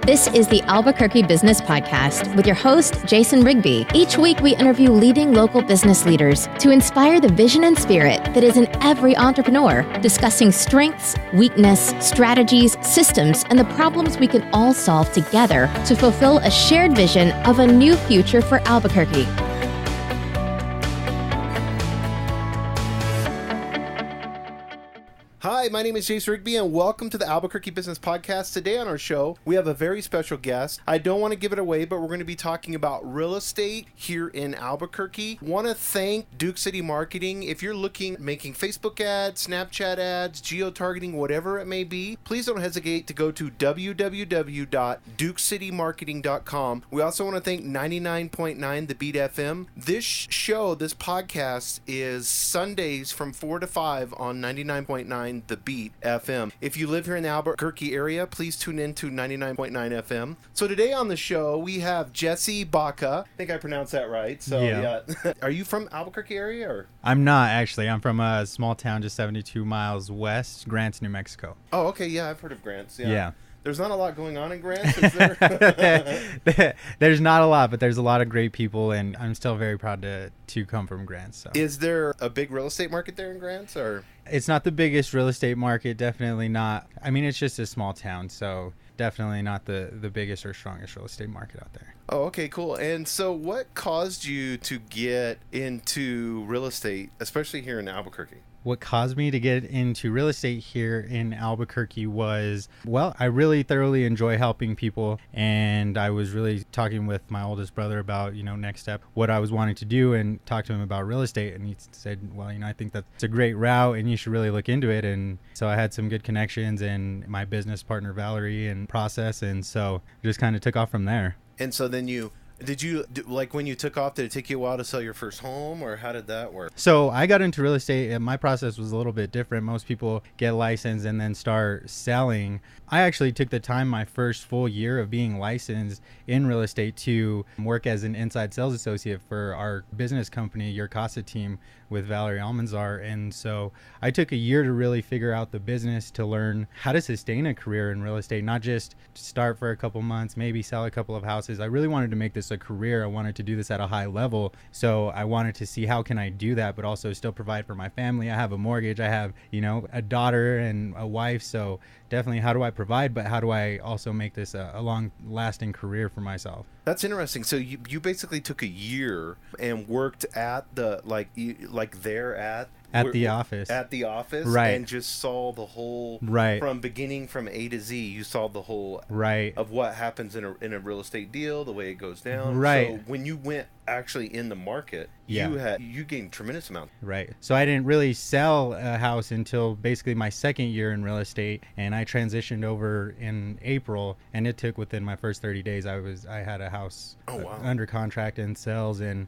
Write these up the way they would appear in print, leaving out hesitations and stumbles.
This is the Albuquerque Business Podcast with your host, Jason Rigby. Each week, we interview leading local business leaders to inspire the vision and spirit that is in every entrepreneur, discussing strengths, weakness, strategies, systems, and the problems we can all solve together to fulfill a shared vision of a new future for Albuquerque. Hi, my name is Jason Rigby, and welcome to the Albuquerque Business Podcast. Today on our show, we have a very special guest. I don't want to give it away, but we're going to be talking about real estate here in Albuquerque. Want to thank Duke City Marketing. If you're making Facebook ads, Snapchat ads, geo-targeting, whatever it may be, please don't hesitate to go to www.dukecitymarketing.com. We also want to thank 99.9 The Beat FM. This podcast is Sundays from 4 to 5 on 99.9 The Beat FM. If you live here in the Albuquerque area, please tune in to 99.9 FM. So today on the show, we have Jesse Baca. I think I pronounced that right. So yeah. Are you from Albuquerque area? Or? I'm not, actually. I'm from a small town just 72 miles west, Grants, New Mexico. Oh, okay. Yeah, I've heard of Grants. Yeah. There's not a lot going on in Grants, is there? There's not a lot, but there's a lot of great people, and I'm still very proud to come from Grants. So. Is there a big real estate market there in Grants, or? It's not the biggest real estate market, definitely not. I mean, it's just a small town, so definitely not the biggest or strongest real estate market out there. Oh, okay, cool. And so what caused you to get into real estate, especially here in Albuquerque? What caused me to get into real estate here in Albuquerque was, well, I really thoroughly enjoy helping people, and I was really talking with my oldest brother about, next step, what I was wanting to do, and talk to him about real estate, and he said, well, I think that's a great route, and you should really look into it. And so I had some good connections, and my business partner, Valerie, and process, and so just kind of took off from there. And so then when you took off, did it take you a while to sell your first home, or how did that work? So I got into real estate, and my process was a little bit different. Most people get licensed and then start selling. I actually took the time my first full year of being licensed in real estate to work as an inside sales associate for our business company, Your Casa Team, with Valerie Almanzar. And so I took a year to really figure out the business, to learn how to sustain a career in real estate, not just start for a couple months, maybe sell a couple of houses. I really wanted to make this a career. I wanted to do this at a high level. So I wanted to see how can I do that, but also still provide for my family. I have a mortgage. I have, a daughter and a wife. So definitely, how do I provide, but how do I also make this a long-lasting career for myself? That's interesting. So you basically took a year and worked at the At the office, right? And just saw the whole, right, from A to Z. You saw the whole, right, of what happens in a real estate deal, the way it goes down, right. So when you went actually in the market, you gained tremendous amount, right? So I didn't really sell a house until basically my second year in real estate, and I transitioned over in April, and it took within my first 30 days. I had a house under contract and sales, and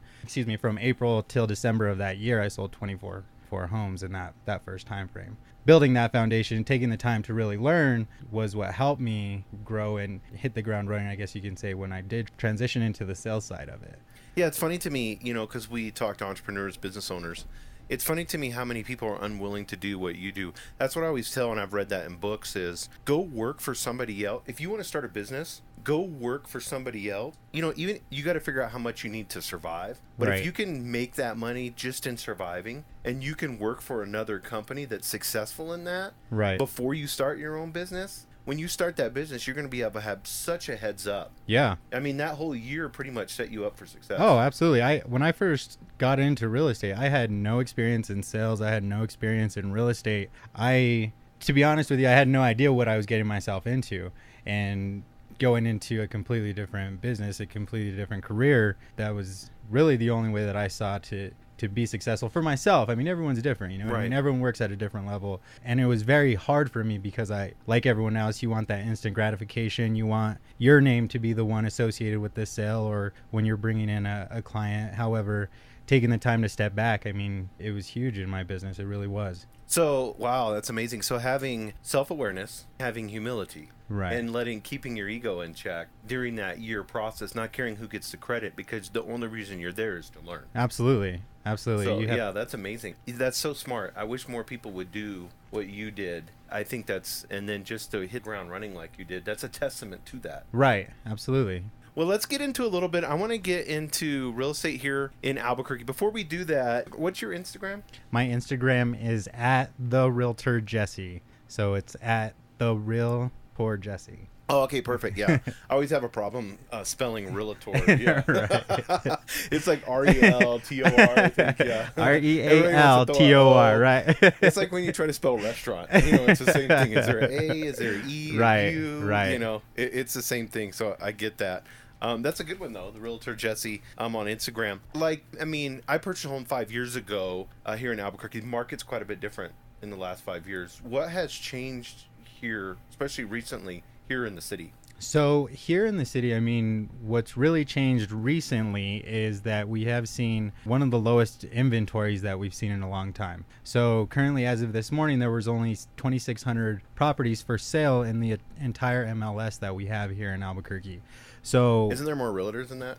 from April till December of that year, I sold 24 homes in that first time frame. Building that foundation, taking the time to really learn, was what helped me grow and hit the ground running, I guess you can say, when I did transition into the sales side of it. Yeah, it's funny to me, because we talk to entrepreneurs, business owners. It's funny to me how many people are unwilling to do what you do. That's what I always tell, and I've read that in books, is go work for somebody else. If you want to start a business, go work for somebody else. Even you got to figure out how much you need to survive. But right. If you can make that money just in surviving, and you can work for another company that's successful in that, right, before you start your own business, when you start that business, you're going to be able to have such a heads up. Yeah. I mean, that whole year pretty much set you up for success. Oh, absolutely. When I first got into real estate, I had no experience in sales. I had no experience in real estate. To be honest with you, I had no idea what I was getting myself into. And going into a completely different business, a completely different career, that was really the only way that I saw to be successful for myself. I mean, everyone's different, Right. I mean, everyone works at a different level. And it was very hard for me because like everyone else, you want that instant gratification. You want your name to be the one associated with this sale, or when you're bringing in a client. However, taking the time to step back, I mean, it was huge in my business. It really was. So, wow, that's amazing. So having self-awareness, having humility, Right. and keeping your ego in check during that year process, not caring who gets the credit, because the only reason you're there is to learn. Absolutely. So, yeah, that's amazing. That's so smart. I wish more people would do what you did. I think and then just to hit ground running like you did, that's a testament to that. Right. Absolutely. Well, let's get into a little bit. I want to get into real estate here in Albuquerque. Before we do that, what's your Instagram? My Instagram is at the Realtor Jesse. So it's at the Realtor Jesse. Oh, okay, perfect. Yeah, I always have a problem spelling Realtor. Yeah, it's like Realtor. I think. Yeah, Realtor. Right. It's like when you try to spell restaurant. It's the same thing. Is there an A? Is there an E? Right. U? Right. It's the same thing. So I get that. That's a good one, though. The Realtor Jesse on Instagram. I purchased a home 5 years ago here in Albuquerque. The market's quite a bit different in the last 5 years. What has changed here, especially recently, here in the city? So here in the city, what's really changed recently is that we have seen one of the lowest inventories that we've seen in a long time. So currently, as of this morning, there was only 2,600 properties for sale in the entire MLS that we have here in Albuquerque. So isn't there more realtors than that?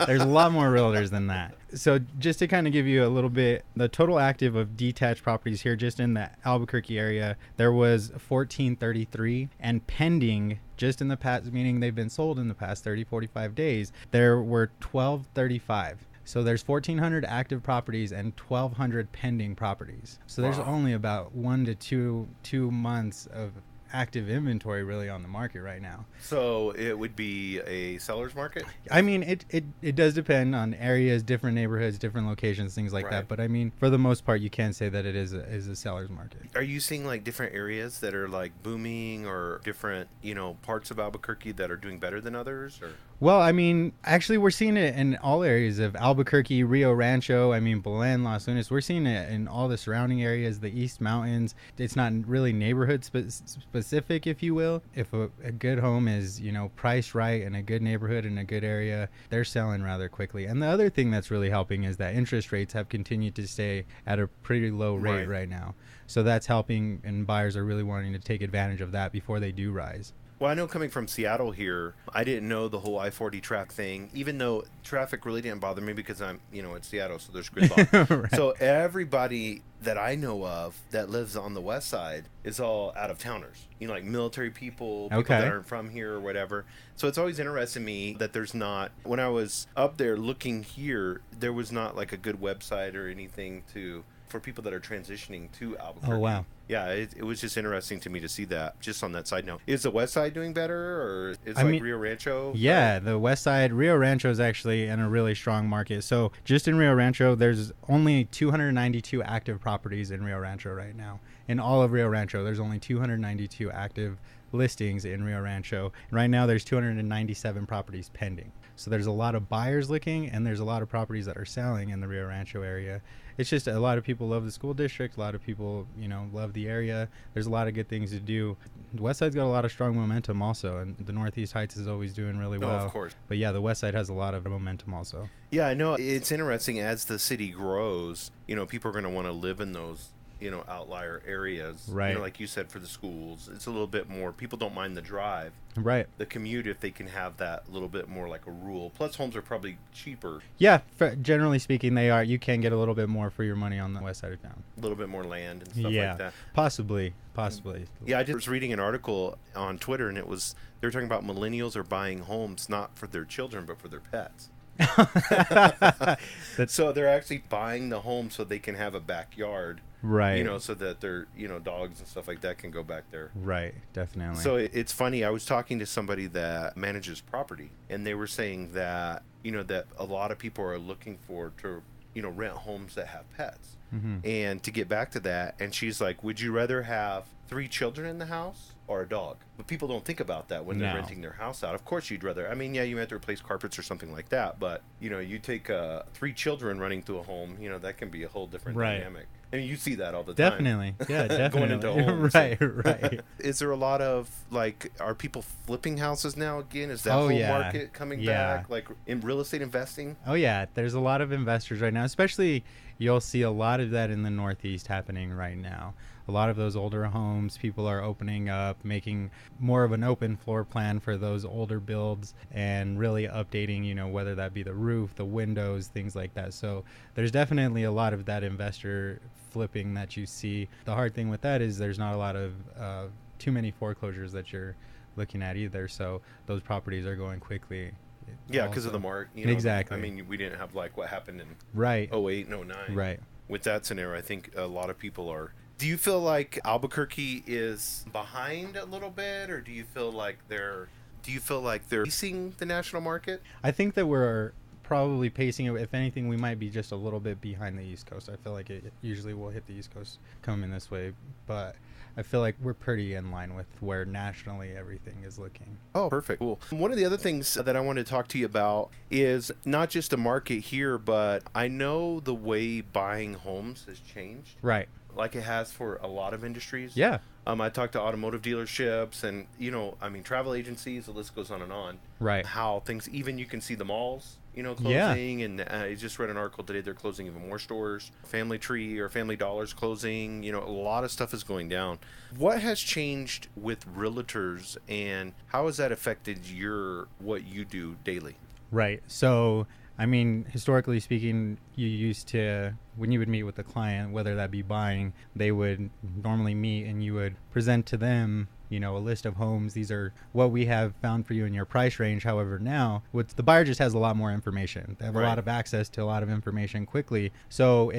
There's a lot more realtors than that. So just to kind of give you a little bit, the total active of detached properties here just in the Albuquerque area, there was 1,433, and pending just in the past, meaning they've been sold in the past 30, 45 days, there were 1,235. So there's 1,400 active properties and 1,200 pending properties. So there's only about 1 to 2 months of active inventory really on the market right now. So it would be a seller's market? It does depend on areas, different neighborhoods, different locations, things like that. But for the most part, you can say that it is a seller's market. Are you seeing different areas that are booming, or different, parts of Albuquerque that are doing better than others? Or? Well, actually we're seeing it in all areas of Albuquerque, Rio Rancho, Belen, Las Lunas. We're seeing it in all the surrounding areas, the East Mountains. It's not really neighborhood specific, if you will. If a good home is, priced right in a good neighborhood in a good area, they're selling rather quickly. And the other thing that's really helping is that interest rates have continued to stay at a pretty low rate right now. So that's helping, and buyers are really wanting to take advantage of that before they do rise. Well, I know coming from Seattle here, I didn't know the whole I-40 traffic thing, even though traffic really didn't bother me because I'm, in Seattle, so there's gridlock. Right. So everybody that I know of that lives on the west side is all out-of-towners. Like military people that aren't from here or whatever. So it's always interested me that there's not, when I was up there looking here, there was not a good website or anything for people that are transitioning to Albuquerque. Oh, wow. Yeah, it was just interesting to me to see that, just on that side note. Is the west side doing better, or is Rio Rancho? Yeah, the west side, Rio Rancho is actually in a really strong market. So just in Rio Rancho, there's only 292 active properties in Rio Rancho right now. In all of Rio Rancho, there's only 292 active listings in Rio Rancho. Right now, there's 297 properties pending. So there's a lot of buyers looking, and there's a lot of properties that are selling in the Rio Rancho area. It's just a lot of people love the school district. A lot of people, love the area. There's a lot of good things to do. The west side's got a lot of strong momentum also, and the Northeast Heights is always doing really well. Of course. But yeah, the west side has a lot of momentum also. Yeah, I know. It's interesting as the city grows, people are going to want to live in those outlier areas, right? Like you said, for the schools, it's a little bit more. People don't mind the drive, right? The commute, if they can have that little bit more like a rural. Plus, homes are probably cheaper. Yeah, generally speaking, they are. You can get a little bit more for your money on the west side of town. A little bit more land and stuff like that. Possibly. Yeah, I just was reading an article on Twitter, and they were talking about millennials are buying homes not for their children but for their pets. So they're actually buying the home so they can have a backyard, right? So that their dogs and stuff like that can go back there. Right, definitely. So it's funny. I was talking to somebody that manages property, and they were saying that that a lot of people are looking to rent homes that have pets. Mm-hmm. And to get back to that, and she's like, would you rather have 3 children in the house or a dog? But people don't think about that when they're renting their house out. Of course you'd rather, you have to replace carpets or something like that, but you take 3 children running through a home, that can be a whole different dynamic. You see that all the time. Definitely. Yeah, definitely. Going into homes. Right. Is there a lot of, are people flipping houses now again? Is that whole market coming back, in real estate investing? Oh, yeah. There's a lot of investors right now, especially you'll see a lot of that in the Northeast happening right now. A lot of those older homes, people are opening up, making more of an open floor plan for those older builds and really updating, you know, whether that be the roof, the windows, things like that. So there's definitely a lot of that investor flipping that you see. The hard thing with that is there's not a lot of too many foreclosures that you're looking at either. So those properties are going quickly. Yeah, because of the market. You know, exactly. I mean, we didn't have like what happened in right 08 and 09. Right. With that scenario, I think a lot of people are. Do you feel like Albuquerque is behind a little bit, or do you feel like they're pacing the national market? I think that we're probably pacing it. If anything, we might be just a little bit behind the East Coast. I feel like it usually will hit the East Coast coming this way, but I feel like we're pretty in line with where nationally everything is looking. Oh, perfect. Cool. One of the other things that I want to talk to you about is not just the market here, but I know the way buying homes has changed. Right. Like it has for a lot of industries. Yeah. I talked to automotive dealerships and, you know, I mean, travel agencies, the list goes on and on. Right. How things, even you can see the malls, you know, closing. Yeah. And I just read an article today, they're closing even more stores. Family Tree or Family Dollar's closing. You know, a lot of stuff is going down. What has changed with realtors and how has that affected what you do daily? Right. So, I mean, historically speaking, you used to, when you would meet with the client, whether that be buying, they would normally meet and you would present to them, you know, a list of homes. These are what we have found for you in your price range. However, now the buyer just has a lot more information. They have a lot of access to a lot of information quickly. So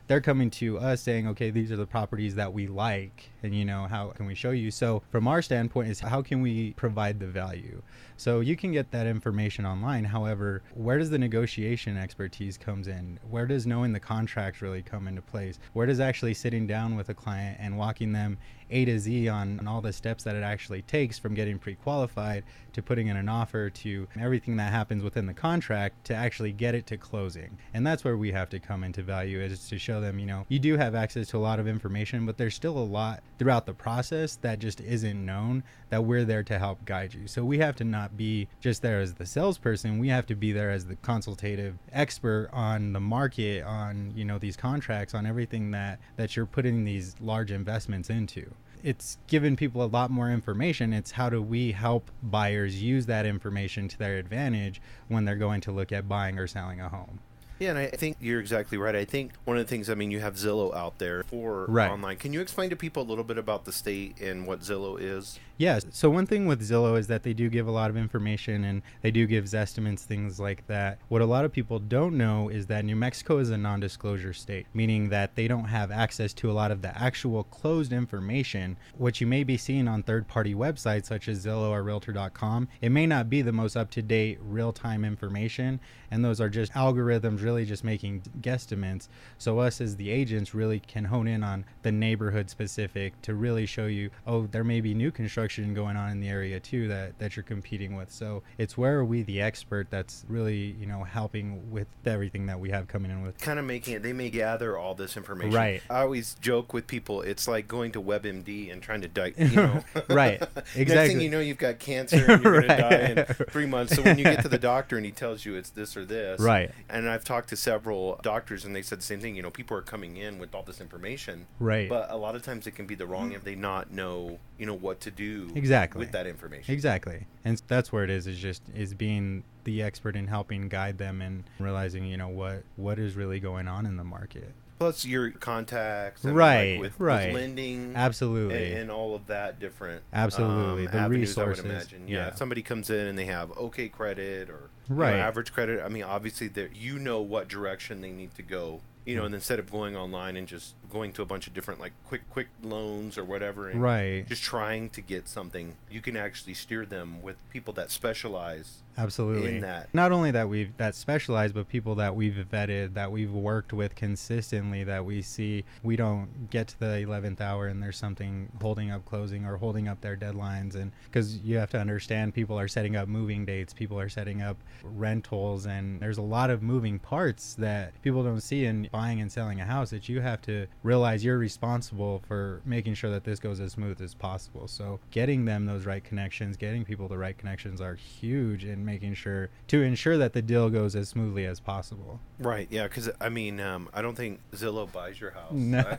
they're coming to us saying, okay, these are the properties that we like, and you know, how can we show you? So from our standpoint is how can we provide the value? So you can get that information online. However, where does the negotiation expertise comes in? Where does knowing the contract really come into place? Where does actually sitting down with a client and walking them A to Z on all the steps that it actually takes, from getting pre-qualified to putting in an offer to everything that happens within the contract to actually get it to closing? And that's where we have to come into value, is to show them, you know, you do have access to a lot of information, but there's still a lot throughout the process that just isn't known, that we're there to help guide you. So we have to not be just there as the salesperson. We have to be there as the consultative expert on the market, on, you know, these contracts, on everything that you're putting these large investments into. It's given people a lot more information. It's how do we help buyers use that information to their advantage when they're going to look at buying or selling a home. Yeah, and I think you're exactly right. I think one of the things, I mean, you have Zillow out there for online. Can you explain to people a little bit about the state and what Zillow is? Yes. So one thing with Zillow is that they do give a lot of information and they do give estimates, things like that. What a lot of people don't know is that New Mexico is a non-disclosure state, meaning that they don't have access to a lot of the actual closed information. What you may be seeing on third-party websites such as Zillow or Realtor.com, it may not be the most up-to-date real-time information, and those are just algorithms really just making guesstimates. So us as the agents really can hone in on the neighborhood specific to really show you, oh, there may be new construction going on in the area too that you're competing with. So it's where are we the expert that's really, you know, helping with everything that we have coming in with. Kind of making it, they may gather all this information. Right. I always joke with people, it's like going to WebMD and trying to you know. Right. Exactly. Next thing you know, you've got cancer and you're going to die in 3 months. So when you get to the doctor and he tells you it's this or this. Right. And I've talked to several doctors and they said the same thing, you know, people are coming in with all this information. Right. But a lot of times it can be the wrong if they not know, you know, what to do exactly with that information. Exactly. And that's where it is being the expert in helping guide them and realizing, you know, what is really going on in the market. Plus your contacts, right, with lending, absolutely, and all of that different, absolutely, the avenues, resources. I would imagine. Yeah, if somebody comes in and they have okay credit or right. average credit. I mean, obviously, you know what direction they need to go. You know, and instead of going online and just going to a bunch of different like quick loans or whatever, and right, just trying to get something, you can actually steer them with people that specialize. Absolutely. In that. Not only that specialize, but people that we've vetted, that we've worked with consistently, that we see we don't get to the 11th hour and there's something holding up closing or holding up their deadlines. And because you have to understand, people are setting up moving dates, people are setting up rentals, and there's a lot of moving parts that people don't see in buying and selling a house that you have to realize you're responsible for making sure that this goes as smooth as possible. So getting them those right connections, getting people the right connections are huge in making sure to ensure that the deal goes as smoothly as possible. Right. Yeah. Because I mean, I don't think Zillow buys your house. No.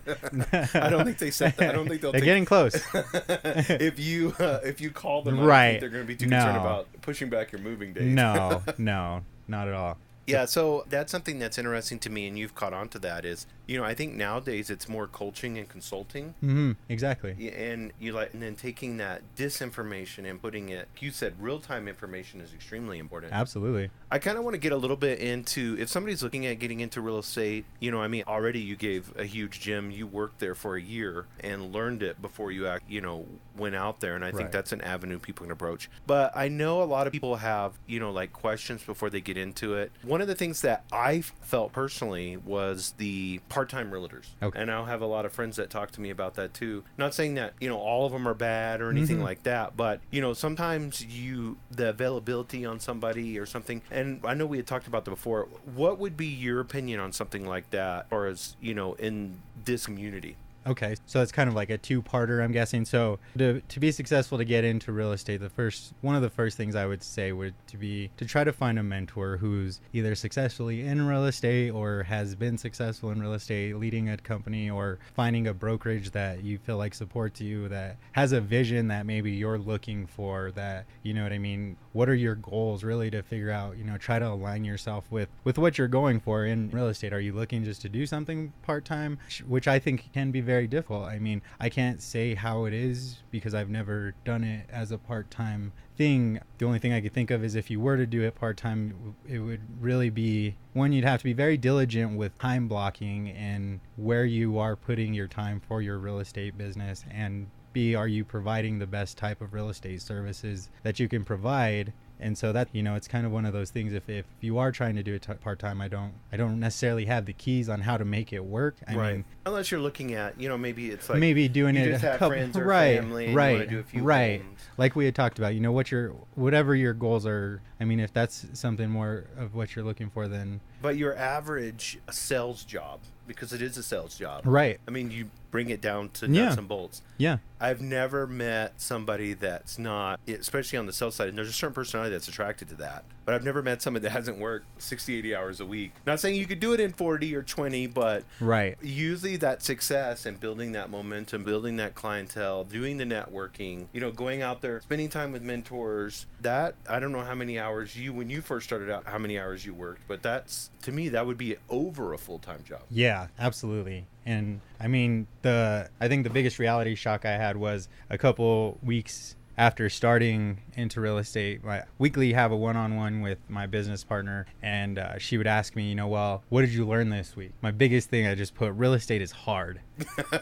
I don't think they said that. I don't think they'll. They're getting close. If you call them, I Right. don't think they're going to be too concerned about pushing back your moving date. No, not at all. Yeah, so that's something that's interesting to me, and you've caught on to that, is, I think nowadays it's more coaching and consulting. Mm-hmm. Exactly. And and then taking that disinformation and putting it, you said real-time information is extremely important. Absolutely. I kind of want to get a little bit into, if somebody's looking at getting into real estate, already you gave a huge gem. You worked there for a year and learned it before you went out there, and I think that's an avenue people can approach. But I know a lot of people have, questions before they get into it. One of the things that I felt personally was the part-time realtors. Okay. And I'll have a lot of friends that talk to me about that too. Not saying that, all of them are bad or anything like that, but, sometimes the availability on somebody or something, and I know we had talked about that before. What would be your opinion on something like that, or as, in this community? Okay, so it's kind of like a two-parter, I'm guessing. So to be successful to get into real estate, one of the first things I would say would be to try to find a mentor who's either successfully in real estate or has been successful in real estate, leading a company, or finding a brokerage that you feel like supports you, that has a vision that maybe you're looking for, that, what are your goals, really, to figure out, try to align yourself with what you're going for in real estate. Are you looking just to do something part-time, which I think can be very difficult. I mean, I can't say how it is because I've never done it as a part-time thing. The only thing I could think of is if you were to do it part-time, it would really be, one, you'd have to be very diligent with time blocking and where you are putting your time for your real estate business, and B, are you providing the best type of real estate services that you can provide? And so that, it's kind of one of those things. If you are trying to do it part-time, I don't necessarily have the keys on how to make it work. I mean, unless you're looking at, maybe it's like maybe doing it just have friends or family, and you want to do a few homes. Like we had talked about, whatever your goals are. I mean, if that's something more of what you're looking for, then. But your average sales job, because it is a sales job, right? I mean, you bring it down to nuts and bolts. Yeah. I've never met somebody that's not, especially on the sales side, and there's a certain personality that's attracted to that, but I've never met somebody that hasn't worked 60, 80 hours a week. Not saying you could do it in 40 or 20, but usually that success and building that momentum, building that clientele, doing the networking, going out there, spending time with mentors, that, I don't know how many hours when you first started out, how many hours you worked, but that's, to me, that would be over a full-time job. Yeah, absolutely. And I mean, I think the biggest reality shock I had was a couple weeks after starting into real estate. I weekly have a one-on-one with my business partner, and she would ask me, well, what did you learn this week? My biggest thing, I just put, real estate is hard.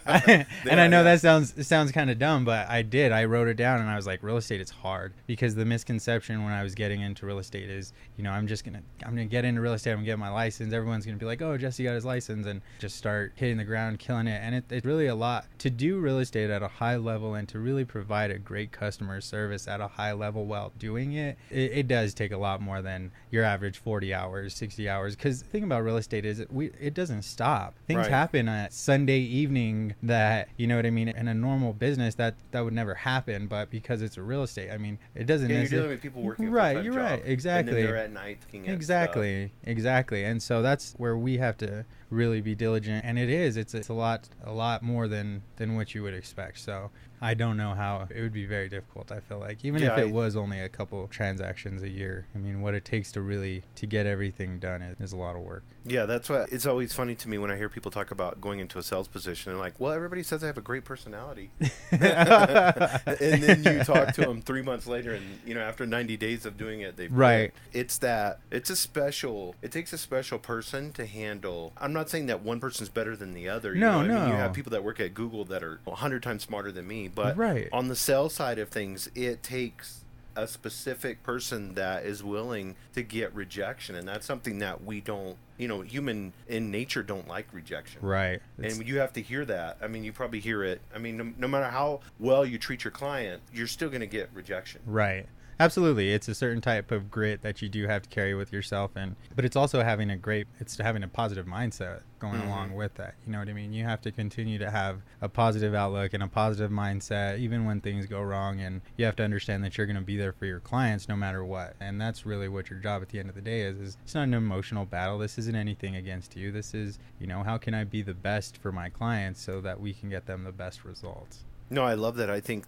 And I know that sounds kind of dumb, but I wrote it down, and I was like, real estate is hard, because the misconception when I was getting into real estate is, I'm gonna get into real estate, I'm gonna get my license, everyone's gonna be like, oh, Jesse got his license, and just start hitting the ground, killing it. And it's really a lot to do real estate at a high level, and to really provide a great customer service at a high level while doing it. It does take a lot more than your average 40 hours, 60 hours, because the thing about real estate is it doesn't stop. Things happen at Sunday evening that, in a normal business that would never happen, but because it's a real estate, I mean, it doesn't. Yeah, you're dealing with people working right. You're right. Exactly. And then they're at night looking at Exactly. And so that's where we have to really be diligent, and it's a lot more than what you would expect. So I don't know how. It would be very difficult, I feel like, even if it was only a couple transactions a year. I mean, what it takes to get everything done is a lot of work. Yeah, that's why it's always funny to me when I hear people talk about going into a sales position and like, well, everybody says I have a great personality. And then you talk to them 3 months later, and after 90 days of doing it, they've it takes a special person to handle. I'm not saying that one person's better than the other. No. I mean, you have people that work at Google that are 100 times smarter than me, but on the sales side of things, it takes a specific person that is willing to get rejection, and that's something that we don't, human in nature don't like rejection. Right. And you have to hear that. I mean, you probably hear it. I mean, no matter how well you treat your client, you're still going to get rejection. Right. Absolutely. It's a certain type of grit that you do have to carry with yourself, but it's also having having a positive mindset going along with that. You know what I mean? You have to continue to have a positive outlook and a positive mindset even when things go wrong, and you have to understand that you're going to be there for your clients no matter what. And that's really what your job at the end of the day is it's not an emotional battle. This isn't anything against you. This is, how can I be the best for my clients so that we can get them the best results? No, I love that. I think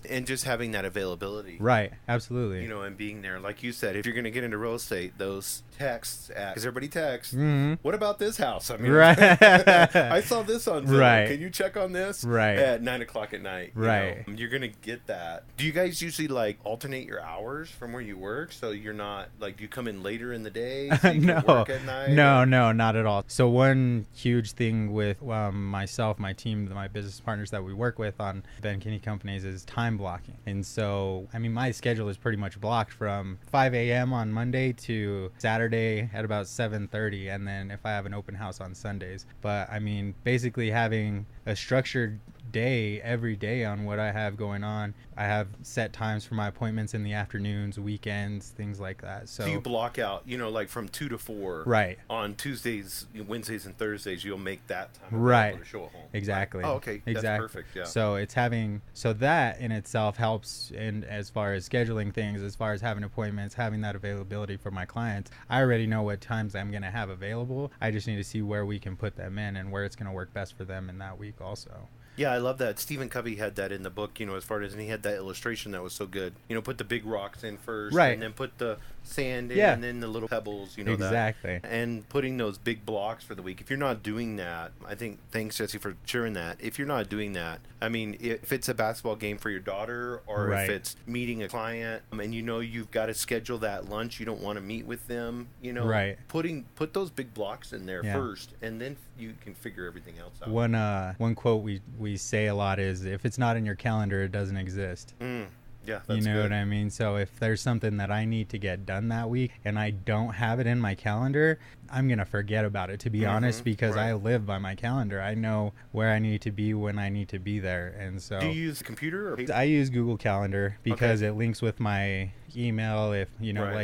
and just having that availability. Right. Absolutely. And being there. Like you said, if you're going to get into real estate, those texts, because everybody texts, what about this house? I mean, right. I saw this on Zillow. Right. Can you check on this? Right. At 9 o'clock at night. Right. You're going to get that. Do you guys usually alternate your hours from where you work? So you're not do you come in later in the day? So you can work at night? No, not at all. So one huge thing with myself, my team, my business partners that we work with on Ben Kinney Companies is time blocking. And so, my schedule is pretty much blocked from 5 a.m. on Monday to Saturday at about 7:30, and then if I have an open house on Sundays. But basically having a structured day every day on what I have going on. I have set times for my appointments in the afternoons, weekends, things like that. So you block out, from 2 to 4. Right. On Tuesdays, Wednesdays, and Thursdays, you'll make that time right to show at home. Exactly. Right. Oh, okay. Exactly. That's perfect. Yeah. So that in itself helps in as far as scheduling things, as far as having appointments, having that availability for my clients. I already know what times I'm going to have available. I just need to see where we can put them in and where it's going to work best for them in that week also. Yeah, I love that. Stephen Covey had that in the book, as far as, and he had that illustration that was so good. Put the big rocks in first, right, and then put the sand in, yeah, and then the little pebbles, exactly. That. And putting those big blocks for the week. If you're not doing that, I think, thanks, Jesse, for sharing that. If you're not doing that, if it's a basketball game for your daughter, or right, if it's meeting a client, and you've got to schedule that lunch, you don't want to meet with them, right, put those big blocks in there first, and then you can figure everything else out. One quote we say a lot is, if it's not in your calendar, it doesn't exist. Yeah, that's good. What I mean? So if there's something that I need to get done that week and I don't have it in my calendar, I'm going to forget about it, to be honest, because I live by my calendar. I know where I need to be when I need to be there. And so, do you use a computer? Or I use Google Calendar because it links with my email. If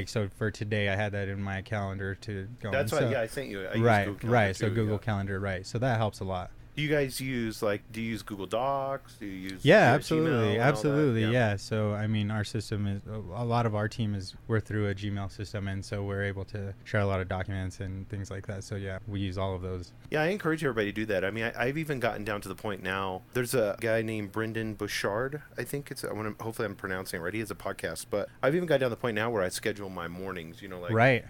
so for today, I had that in my calendar to go. That's why, I sent you. I use Google Calendar so too, Google Calendar, right. So that helps a lot. Do you guys use do you use Google Docs? Do you use absolutely. Yeah. So our system is, a lot of our team we're through a Gmail system, and so we're able to share a lot of documents and things like that. So yeah, we use all of those. Yeah, I encourage everybody to do that. I've even gotten down to the point now. There's a guy named Brendan Bouchard. I think hopefully I'm pronouncing it right. He has a podcast, but I've even got down to the point now where I schedule my mornings. Right.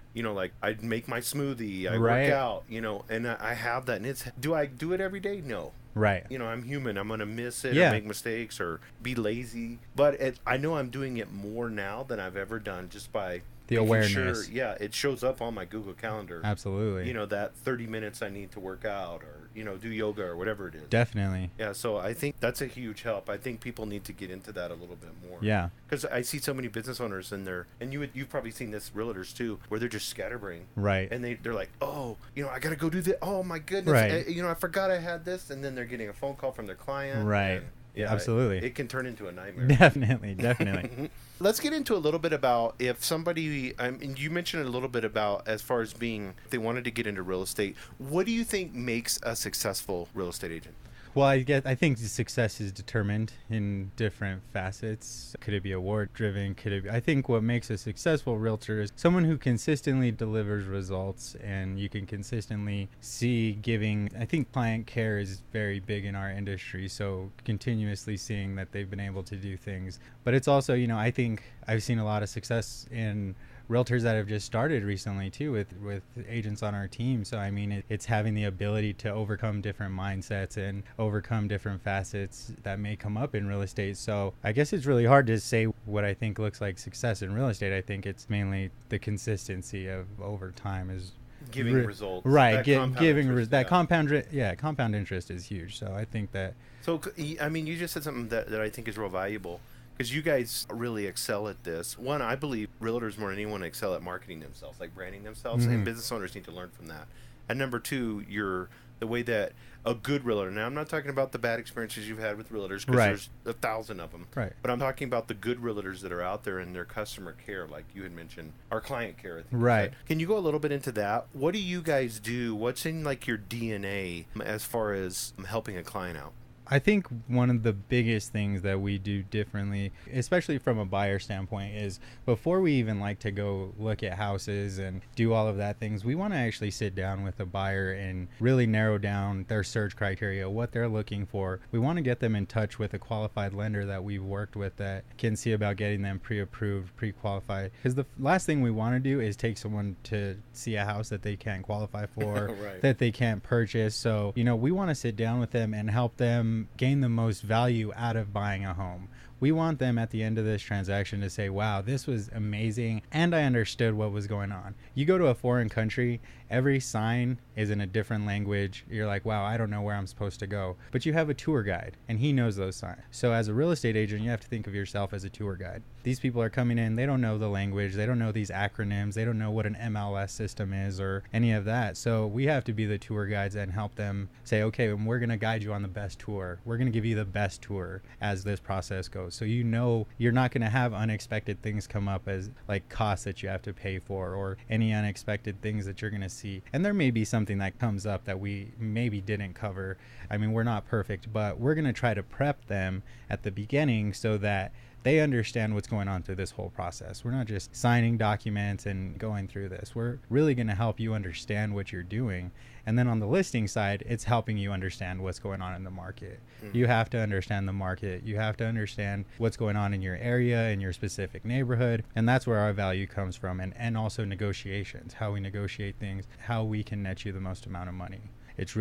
I make my smoothie. I work out. And I have that. And do I do it every day? No. Right. I'm human. I'm going to miss it or make mistakes or be lazy. But I know I'm doing it more now than I've ever done, just by the awareness. Sure, it shows up on my Google Calendar. Absolutely. That 30 minutes I need to work out or, do yoga or whatever it is. Definitely. Yeah, so I think that's a huge help. I think people need to get into that a little bit more. Yeah. Because I see so many business owners in there, and you've probably seen this, realtors too, where they're just scatterbrained. Right. And they're like, oh, I got to go do this. Oh, my goodness. Right. I forgot I had this. And then they're getting a phone call from their client. Right. Yeah, absolutely. It can turn into a nightmare. Definitely. Let's get into a little bit about if somebody, you mentioned a little bit about as far as if they wanted to get into real estate, what do you think makes a successful real estate agent? Well, I think the success is determined in different facets. Could it be award driven? I think what makes a successful realtor is someone who consistently delivers results, and you can consistently see giving. I think client care is very big in our industry, so continuously seeing that they've been able to do things. But it's also, I think I've seen a lot of success in realtors that have just started recently too, with agents on our team. So it's having the ability to overcome different mindsets and overcome different facets that may come up in real estate. So I guess it's really hard to say what I think looks like success in real estate. I think it's mainly the consistency of over time is giving results, right? Compound interest is huge. So I think that. So you just said something that I think is real valuable. Because you guys really excel at this. One, I believe realtors more than anyone excel at marketing themselves, like branding themselves, and business owners need to learn from that. And number two, you're the way that a good realtor, now I'm not talking about the bad experiences you've had with realtors, because Right. there's 1,000 of them. Right. But I'm talking about the good realtors that are out there and their customer care, like you had mentioned, our client care. I think you Right. said. Can you go a little bit into that? What do you guys do? What's in like your DNA as far as helping a client out? I think one of the biggest things that we do differently, especially from a buyer standpoint, is before we even like to go look at houses and do all of that things, we want to actually sit down with a buyer and really narrow down their search criteria, what they're looking for. We want to get them in touch with a qualified lender that we've worked with that can see about getting them pre-approved, pre-qualified. Because the last thing we want to do is take someone to see a house that they can't qualify for, Right. that they can't purchase. So, we want to sit down with them and help them gain the most value out of buying a home. We want them at the end of this transaction to say, wow, this was amazing, and I understood what was going on. You go to a foreign country, every sign is in a different language. You're like, wow, I don't know where I'm supposed to go. But you have a tour guide, and he knows those signs. So as a real estate agent, you have to think of yourself as a tour guide. These people are coming in, they don't know the language, they don't know these acronyms, they don't know what an MLS system is or any of that. So we have to be the tour guides and help them say, okay, and we're going to guide you on the best tour. We're going to give you the best tour as this process goes. So you're not going to have unexpected things come up as like costs that you have to pay for or any unexpected things that you're going to see. And there may be something that comes up that we maybe didn't cover. I mean, we're not perfect, but we're going to try to prep them at the beginning so that they understand what's going on through this whole process. We're not just signing documents and going through this. We're really going to help you understand what you're doing. And then on the listing side, it's helping you understand what's going on in the market. You have to understand the market. You have to understand what's going on in your area, in your specific neighborhood. And that's where our value comes from. And also negotiations, how we negotiate things, how we can net you the most amount of money. It's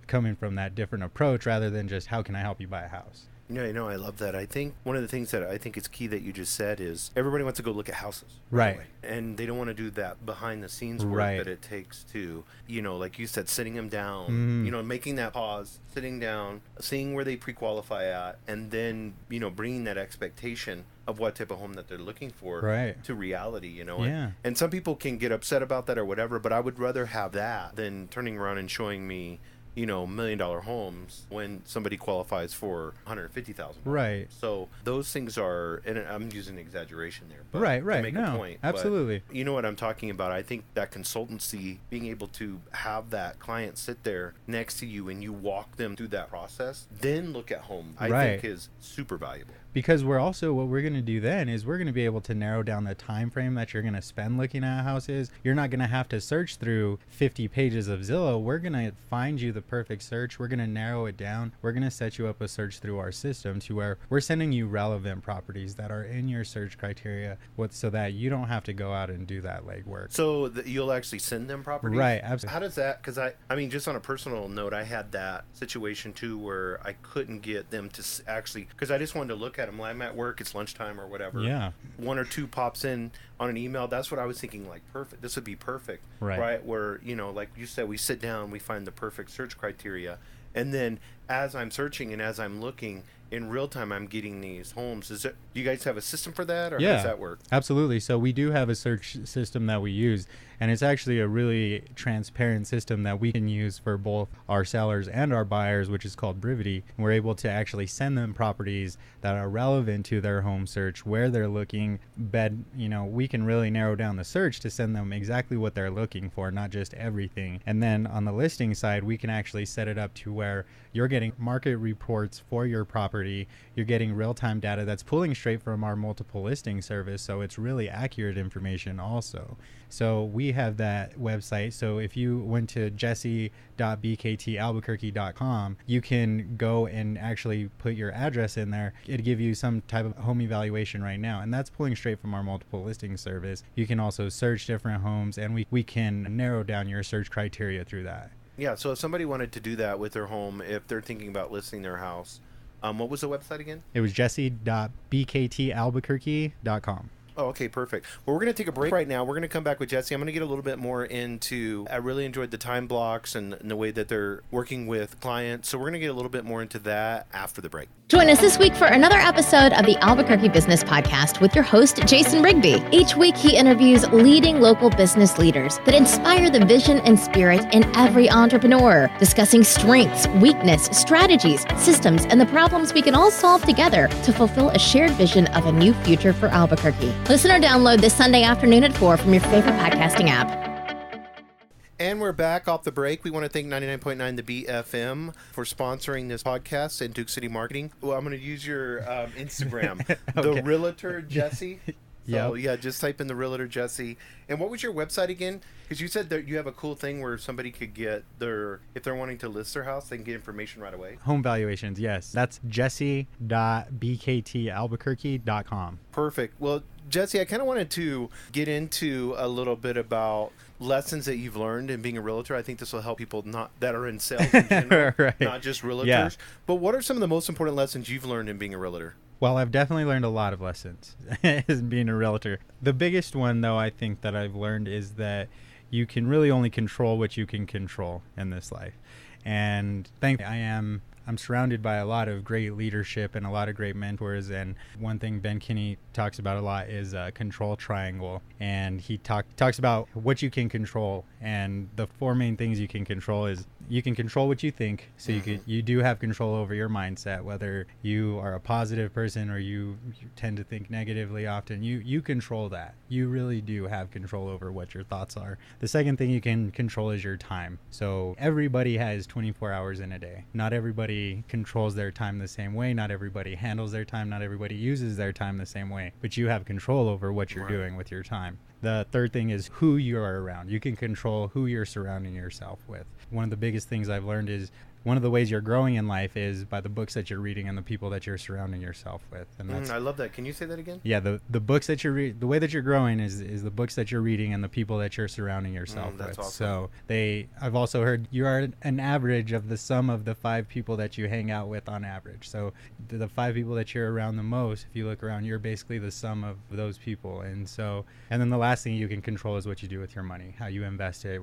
coming from that different approach rather than just how can I help you buy a house. Yeah, I love that. I think one of the things that I think is key that you just said is everybody wants to go look at houses. Right. Away. And they don't want to do that behind the scenes work Right. that it takes to, like you said, sitting them down, making that pause, sitting down, seeing where they pre-qualify at, and then, bringing that expectation of what type of home that they're looking for Right. to reality, Yeah. And some people can get upset about that or whatever, but I would rather have that than turning around and showing me $1 million homes when somebody qualifies for 150,000. Right. So those things are, and I'm using exaggeration there, but Right. to make No, a point. absolutely. But you know what I'm talking about. I think that consultancy, being able to have that client sit there next to you and you walk them through that process, then look at home, I Right. think is super valuable. Because what we're going to do then is we're going to be able to narrow down the time frame that you're going to spend looking at houses. You're not going to have to search through 50 pages of Zillow. We're going to find you the perfect search. We're going to narrow it down. We're going to set you up a search through our system to where we're sending you relevant properties that are in your search criteria so that you don't have to go out and do that legwork. So you'll actually send them properties? Right, absolutely. How does that, because I mean, just on a personal note, I had that situation too where I couldn't get them to actually, because I just wanted to look at them. I'm at work, it's lunchtime or whatever. Yeah. One or two pops in on an email. That's what I was thinking, like, perfect. This would be perfect. Right. Where, like you said, we sit down, we find the perfect search criteria. And then as I'm searching and as I'm looking, in real time, I'm getting these homes. Do you guys have a system for that, or how does that work? Absolutely. So we do have a search system that we use, and it's actually a really transparent system that we can use for both our sellers and our buyers, which is called Brivity. We're able to actually send them properties that are relevant to their home search, where they're looking. We can really narrow down the search to send them exactly what they're looking for, not just everything. And then on the listing side, we can actually set it up to where you're getting market reports for your property. You're getting real-time data that's pulling straight from our multiple listing service, so it's really accurate information also. So we have that website. So if you went to jesse.bktalbuquerque.com, you can go and actually put your address in there. It'd give you some type of home evaluation right now, and that's pulling straight from our multiple listing service. You can also search different homes, and we can narrow down your search criteria through that. Yeah, so if somebody wanted to do that with their home, if they're thinking about listing their house, what was the website again? It was jesse.bktalbuquerque.com. Oh, okay, perfect. Well, we're going to take a break right now. We're going to come back with Jesse. I'm going to get a little bit more into, I really enjoyed the time blocks and the way that they're working with clients. So we're going to get a little bit more into that after the break. Join us this week for another episode of the Albuquerque Business Podcast with your host, Jason Rigby. Each week, he interviews leading local business leaders that inspire the vision and spirit in every entrepreneur, discussing strengths, weakness, strategies, systems, and the problems we can all solve together to fulfill a shared vision of a new future for Albuquerque. Listen or download this Sunday afternoon at 4 from your favorite podcasting app. And we're back off the break. We want to thank 99.9 The Beat FM for sponsoring this podcast and Duke City Marketing. Well, I'm going to use your Instagram, Okay. The Realtor Jesse. So, Yep. yeah, just type in The Realtor Jesse. And what was your website again? Because you said that you have a cool thing where somebody could get if they're wanting to list their house, they can get information right away. Home valuations, yes. That's jesse.bktalbuquerque.com. Perfect. Well, Jesse, I kind of wanted to get into a little bit about lessons that you've learned in being a realtor. I think this will help people that are in sales in general, Right. not just realtors. Yeah. But what are some of the most important lessons you've learned in being a realtor? Well, I've definitely learned a lot of lessons as being a realtor. The biggest one, though, I think that I've learned is that you can really only control what you can control in this life. And thankfully, I'm surrounded by a lot of great leadership and a lot of great mentors. And one thing Ben Kinney talks about a lot is a control triangle. And he talks about what you can control. And the four main things you can control is you can control what you think. So you do have control over your mindset, whether you are a positive person or you tend to think negatively often. You control that. You really do have control over what your thoughts are. The second thing you can control is your time. So everybody has 24 hours in a day. Not everybody controls their time the same way. Not everybody handles their time. Not everybody uses their time the same way. But you have control over what you're doing with your time. The third thing is who you're around. You can control who you're surrounding yourself with. One of the biggest things I've learned is one of the ways you're growing in life is by the books that you're reading and the people that you're surrounding yourself with. And that's, I love that. Can you say that again? yeah, the books that you're the way that you're growing is the books that you're reading and the people that you're surrounding yourself That's with. awesome. So I've also heard you are an average of the sum of the 5 people that you hang out with on average. So the 5 people that you're around the most, if you look around, you're basically the sum of those people. And then the last thing you can control is what you do with your money, how you invest it,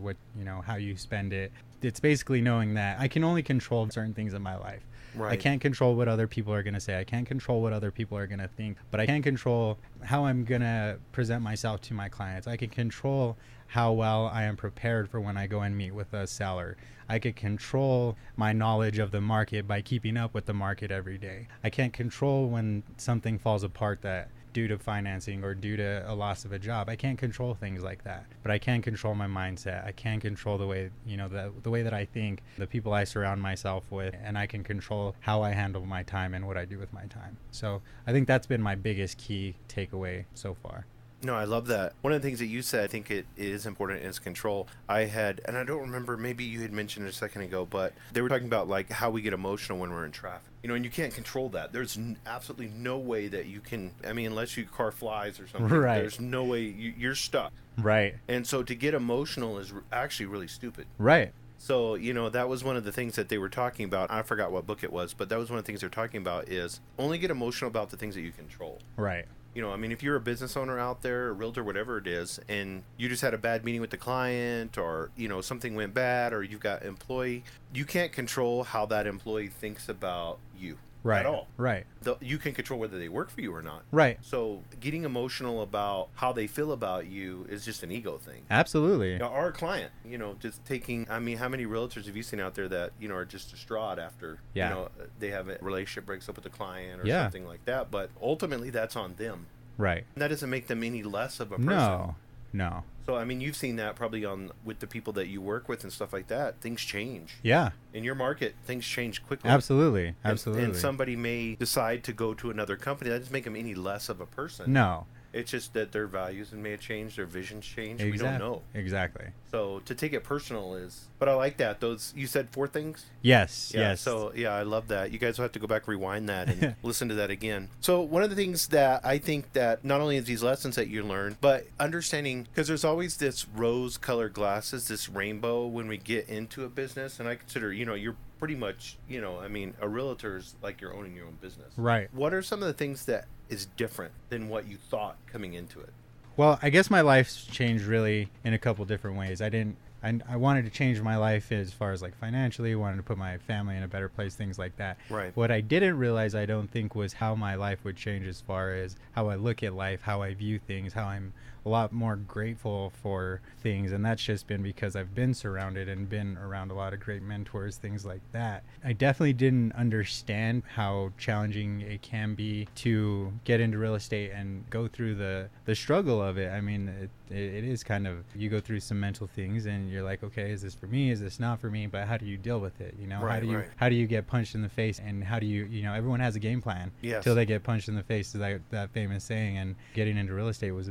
how you spend it. It's basically knowing that I can only control certain things in my life. Right. I can't control what other people are going to say. I can't control what other people are going to think, but I can control how I'm going to present myself to my clients. I can control how well I am prepared for when I go and meet with a seller. I can control my knowledge of the market by keeping up with the market every day. I can't control when something falls apart that due to financing or due to a loss of a job. I can't control things like that, but I can control my mindset. I can control the way, the way that I think, the people I surround myself with, and I can control how I handle my time and what I do with my time. So I think that's been my biggest key takeaway so far. No, I love that. One of the things that you said, I think it is important, is control. And I don't remember, maybe you had mentioned it a second ago, but they were talking about like how we get emotional when we're in traffic. And you can't control that. There's absolutely no way that you can, unless your car flies or something, Right. There's no way you're stuck. Right. And so to get emotional is actually really stupid. Right. So, that was one of the things that they were talking about. I forgot what book it was, but that was one of the things they were talking about is only get emotional about the things that you control. Right. If you're a business owner out there, a realtor, whatever it is, and you just had a bad meeting with the client or, something went bad or you've got an employee, you can't control how that employee thinks about you. Right. At all. Right. You can control whether they work for you or not. Right. So getting emotional about how they feel about you is just an ego thing. Absolutely. Our client, just taking, how many realtors have you seen out there that, are just distraught after, they have a relationship breaks up with the client or something like that. But ultimately that's on them. Right. And that doesn't make them any less of a person. No. So, you've seen that probably with the people that you work with and stuff like that. Things change. Yeah. In your market, things change quickly. Absolutely. And somebody may decide to go to another company. That doesn't make them any less of a person. No. It's just that their values may have changed, their visions changed. Exactly. We don't know. Exactly. So to take it personal but I like that. You said 4 things? Yes. Yeah, yes. So, I love that. You guys will have to go back, rewind that, and listen to that again. So one of the things that I think that not only is these lessons that you learn, but understanding, because there's always this rose-colored glasses, this rainbow when we get into a business, and I consider, you're pretty much, I mean, a realtor is like you're owning your own business. Right. What are some of the things that is different than what you thought coming into it? Well, I guess my life's changed really in a couple different ways. I wanted to change my life as far as like financially, wanted to put my family in a better place, things like that. Right. What I didn't realize, I don't think, was how my life would change as far as how I look at life, how I view things, how I'm a lot more grateful for things. And that's just been because I've been surrounded and been around a lot of great mentors, things like that. I definitely didn't understand how challenging it can be to get into real estate and go through the struggle of it. I mean, it is kind of, you go through some mental things and you're like, okay, is this for me? Is this not for me? But how do you deal with it? Right, how do you get punched in the face? And how do you everyone has a game plan till they get punched in the face, is that famous saying. And getting into real estate was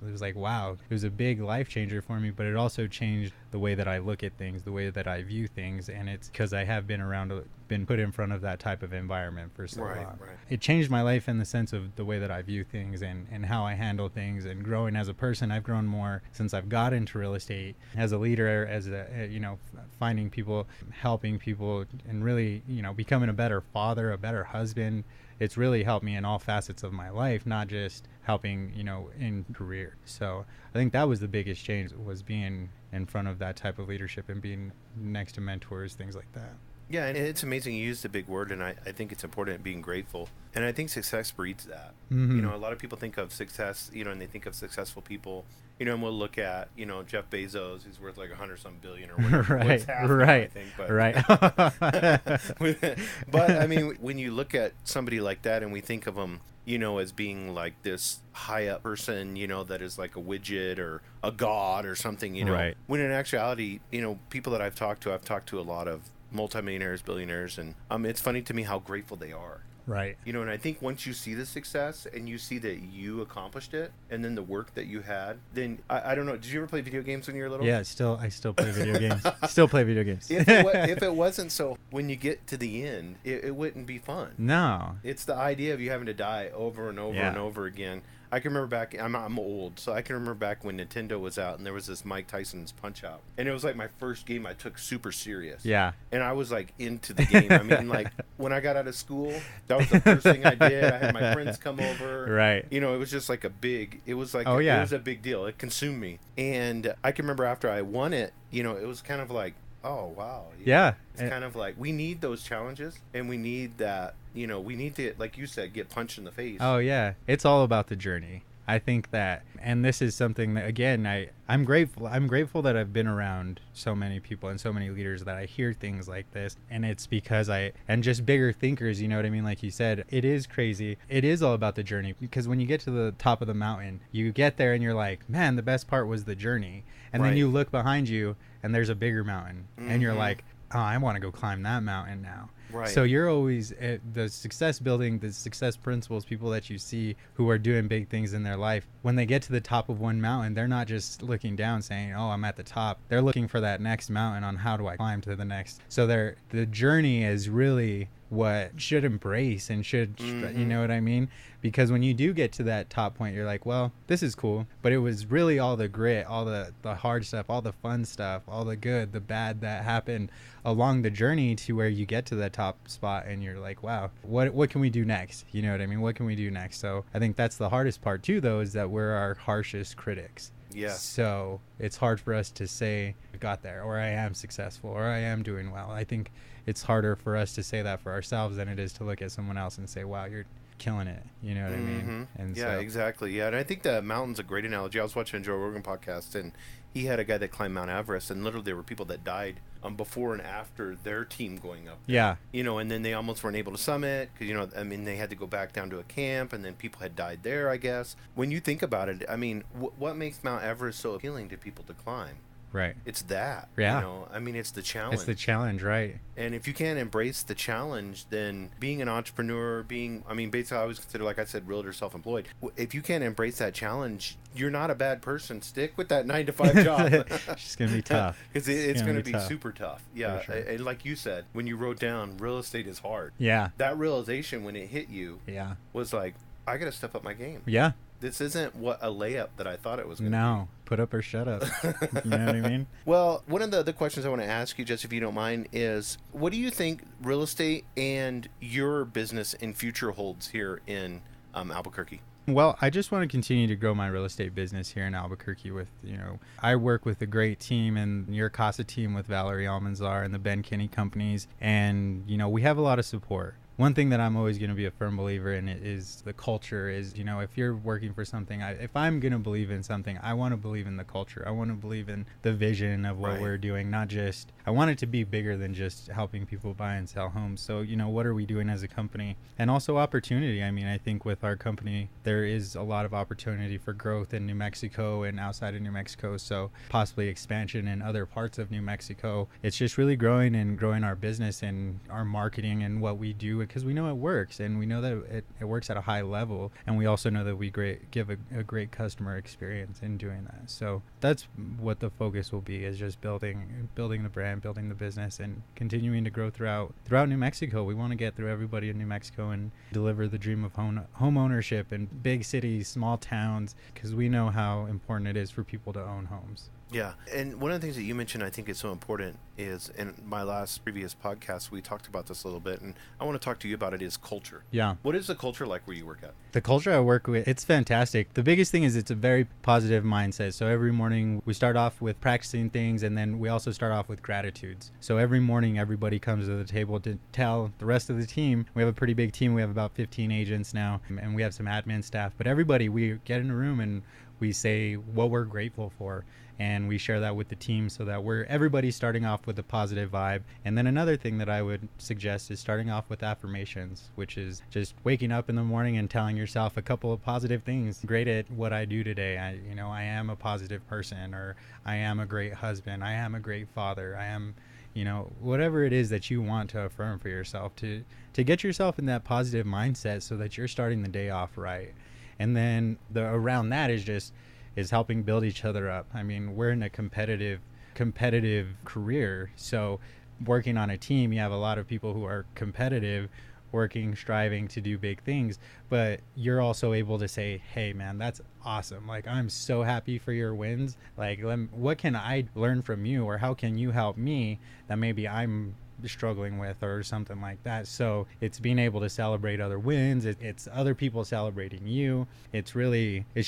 it was like, wow, it was a big life changer for me, but it also changed the way that I look at things, the way that I view things. And it's because I have been put in front of that type of environment for so long. Right. It changed my life in the sense of the way that I view things and how I handle things, and growing as a person. I've grown more since I've got into real estate as a leader, as finding people, helping people, and really, becoming a better father, a better husband. It's really helped me in all facets of my life, not just helping, in career. So I think that was the biggest change, was being in front of that type of leadership and being next to mentors, things like that. Yeah, and it's amazing. You used a big word, and I think it's important being grateful. And I think success breeds that. Mm-hmm. A lot of people think of success, and they think of successful people, and we'll look at, Jeff Bezos, who's worth like 100-some billion or whatever. Right, half right, now, I think, but, right. But, I mean, when you look at somebody like that and we think of them, as being like this high-up person, that is like a widget or a god or something, Right. When in actuality, people that I've talked to a lot of multimillionaires, billionaires, and it's funny to me how grateful they are. Right. And I think once you see the success and you see that you accomplished it, and then the work that you had, then I don't know. Did you ever play video games when you were little? Yeah, I still play video games. Still play video games. If it wasn't so, when you get to the end, it wouldn't be fun. No. It's the idea of you having to die over and over and over again. I can remember back, I'm old, so I can remember back when Nintendo was out and there was this Mike Tyson's Punch-Out. And it was like my first game I took super serious. Yeah. And I was like into the game. I mean, like when I got out of school, that was the first thing I did. I had my friends come over. Right. It was just like it was like, it was a big deal. It consumed me. And I can remember after I won it, it was kind of like, oh, wow. Yeah. It's kind of like, we need those challenges, and we need that, we need to, like you said, get punched in the face. Oh, yeah. It's all about the journey. I think that, and this is something that, again, I'm grateful that I've been around so many people and so many leaders that I hear things like this. And it's because and just bigger thinkers, you know what I mean? Like you said, it is crazy. It is all about the journey, because when you get to the top of the mountain, you get there and you're like, man, the best part was the journey. And then you look behind you and there's a bigger mountain, and you're like, oh, I want to go climb that mountain now. Right. So you're always the success building, the success principles, people that you see who are doing big things in their life. When they get to the top of one mountain, they're not just looking down saying, oh, I'm at the top. They're looking for that next mountain on how do I climb to the next. So the journey is really what should embrace and should, you know what I mean? Because when you do get to that top point, you're like, well, this is cool. But it was really all the grit, all the hard stuff, all the fun stuff, all the good, the bad that happened along the journey to where you get to that top spot and you're like, wow, what can we do next? You know what I mean? What can we do next? So I think that's the hardest part too, though, is that we're our harshest critics. Yeah. So it's hard for us to say, I got there, or I am successful, or I am doing well. I think it's harder for us to say that for ourselves than it is to look at someone else and say, wow, you're killing it. You know what I mean? And yeah, exactly. Yeah. And I think the mountain's a great analogy. I was watching a Joe Rogan podcast, and he had a guy that climbed Mount Everest, and literally there were people that died before and after their team going up there. Yeah. And then they almost weren't able to summit because, they had to go back down to a camp, and then people had died there, I guess. When you think about it, I mean, what makes Mount Everest so appealing to people to climb? Right. It's that. Yeah. It's the challenge. It's the challenge, right. And if you can't embrace the challenge, then being an entrepreneur, basically I always consider, like I said, realtor, self-employed. If you can't embrace that challenge, you're not a bad person. Stick with that 9-to-5 job. It's just going to be tough. Because it's going to be super tough. Yeah. Sure. And like you said, when you wrote down, real estate is hard. Yeah. That realization when it hit you was like, I got to step up my game. Yeah. This isn't what a layup that I thought it was going to No, put up or shut up. You know what I mean? Well, one of the other questions I want to ask you, Jess, if you don't mind, is what do you think real estate and your business in future holds here in Albuquerque? Well, I just want to continue to grow my real estate business here in Albuquerque with, I work with a great team and your Casa team with Valerie Almanzar and the Ben Kinney companies. And, we have a lot of support. One thing that I'm always going to be a firm believer in is the culture is, if you're working for something, if I'm going to believe in something, I want to believe in the culture. I want to believe in the vision of what we're doing, not just, I want it to be bigger than just helping people buy and sell homes. So, what are we doing as a company? And also opportunity. I mean, I think with our company, there is a lot of opportunity for growth in New Mexico and outside of New Mexico. So possibly expansion in other parts of New Mexico. It's just really growing our business and our marketing and what we do, because we know it works and we know that it works at a high level, and we also know that we give a great customer experience in doing that. So that's what the focus will be, is just building the brand, building the business, and continuing to grow throughout New Mexico. We want to get through everybody in New Mexico and deliver the dream of home ownership in big cities, small towns, because we know how important it is for people to own homes. Yeah. And one of the things that you mentioned I think is so important is, in my previous podcast, we talked about this a little bit, and I want to talk to you about it, is culture. Yeah. What is the culture like where you work at? The culture I work with, it's fantastic. The biggest thing is it's a very positive mindset. So every morning we start off with practicing things, and then we also start off with gratitudes. So every morning everybody comes to the table to tell the rest of the team. We have a pretty big team. We have about 15 agents now, and we have some admin staff. But everybody, we get in a room and we say what we're grateful for, and we share that with the team so that everybody's starting off with a positive vibe. And then another thing that I would suggest is starting off with affirmations, which is just waking up in the morning and telling yourself a couple of positive things. Great at what I do today. I am a positive person, or I am a great husband. I am a great father. I am, whatever it is that you want to affirm for yourself, to get yourself in that positive mindset so that you're starting the day off right. And then around that is helping build each other up. I mean, we're in a competitive career. So working on a team, you have a lot of people who are competitive, working, striving to do big things, but you're also able to say, hey man, that's awesome. Like, I'm so happy for your wins. Like, what can I learn from you, or how can you help me that maybe I'm struggling with, or something like that. So it's being able to celebrate other wins. It's other people celebrating you. It's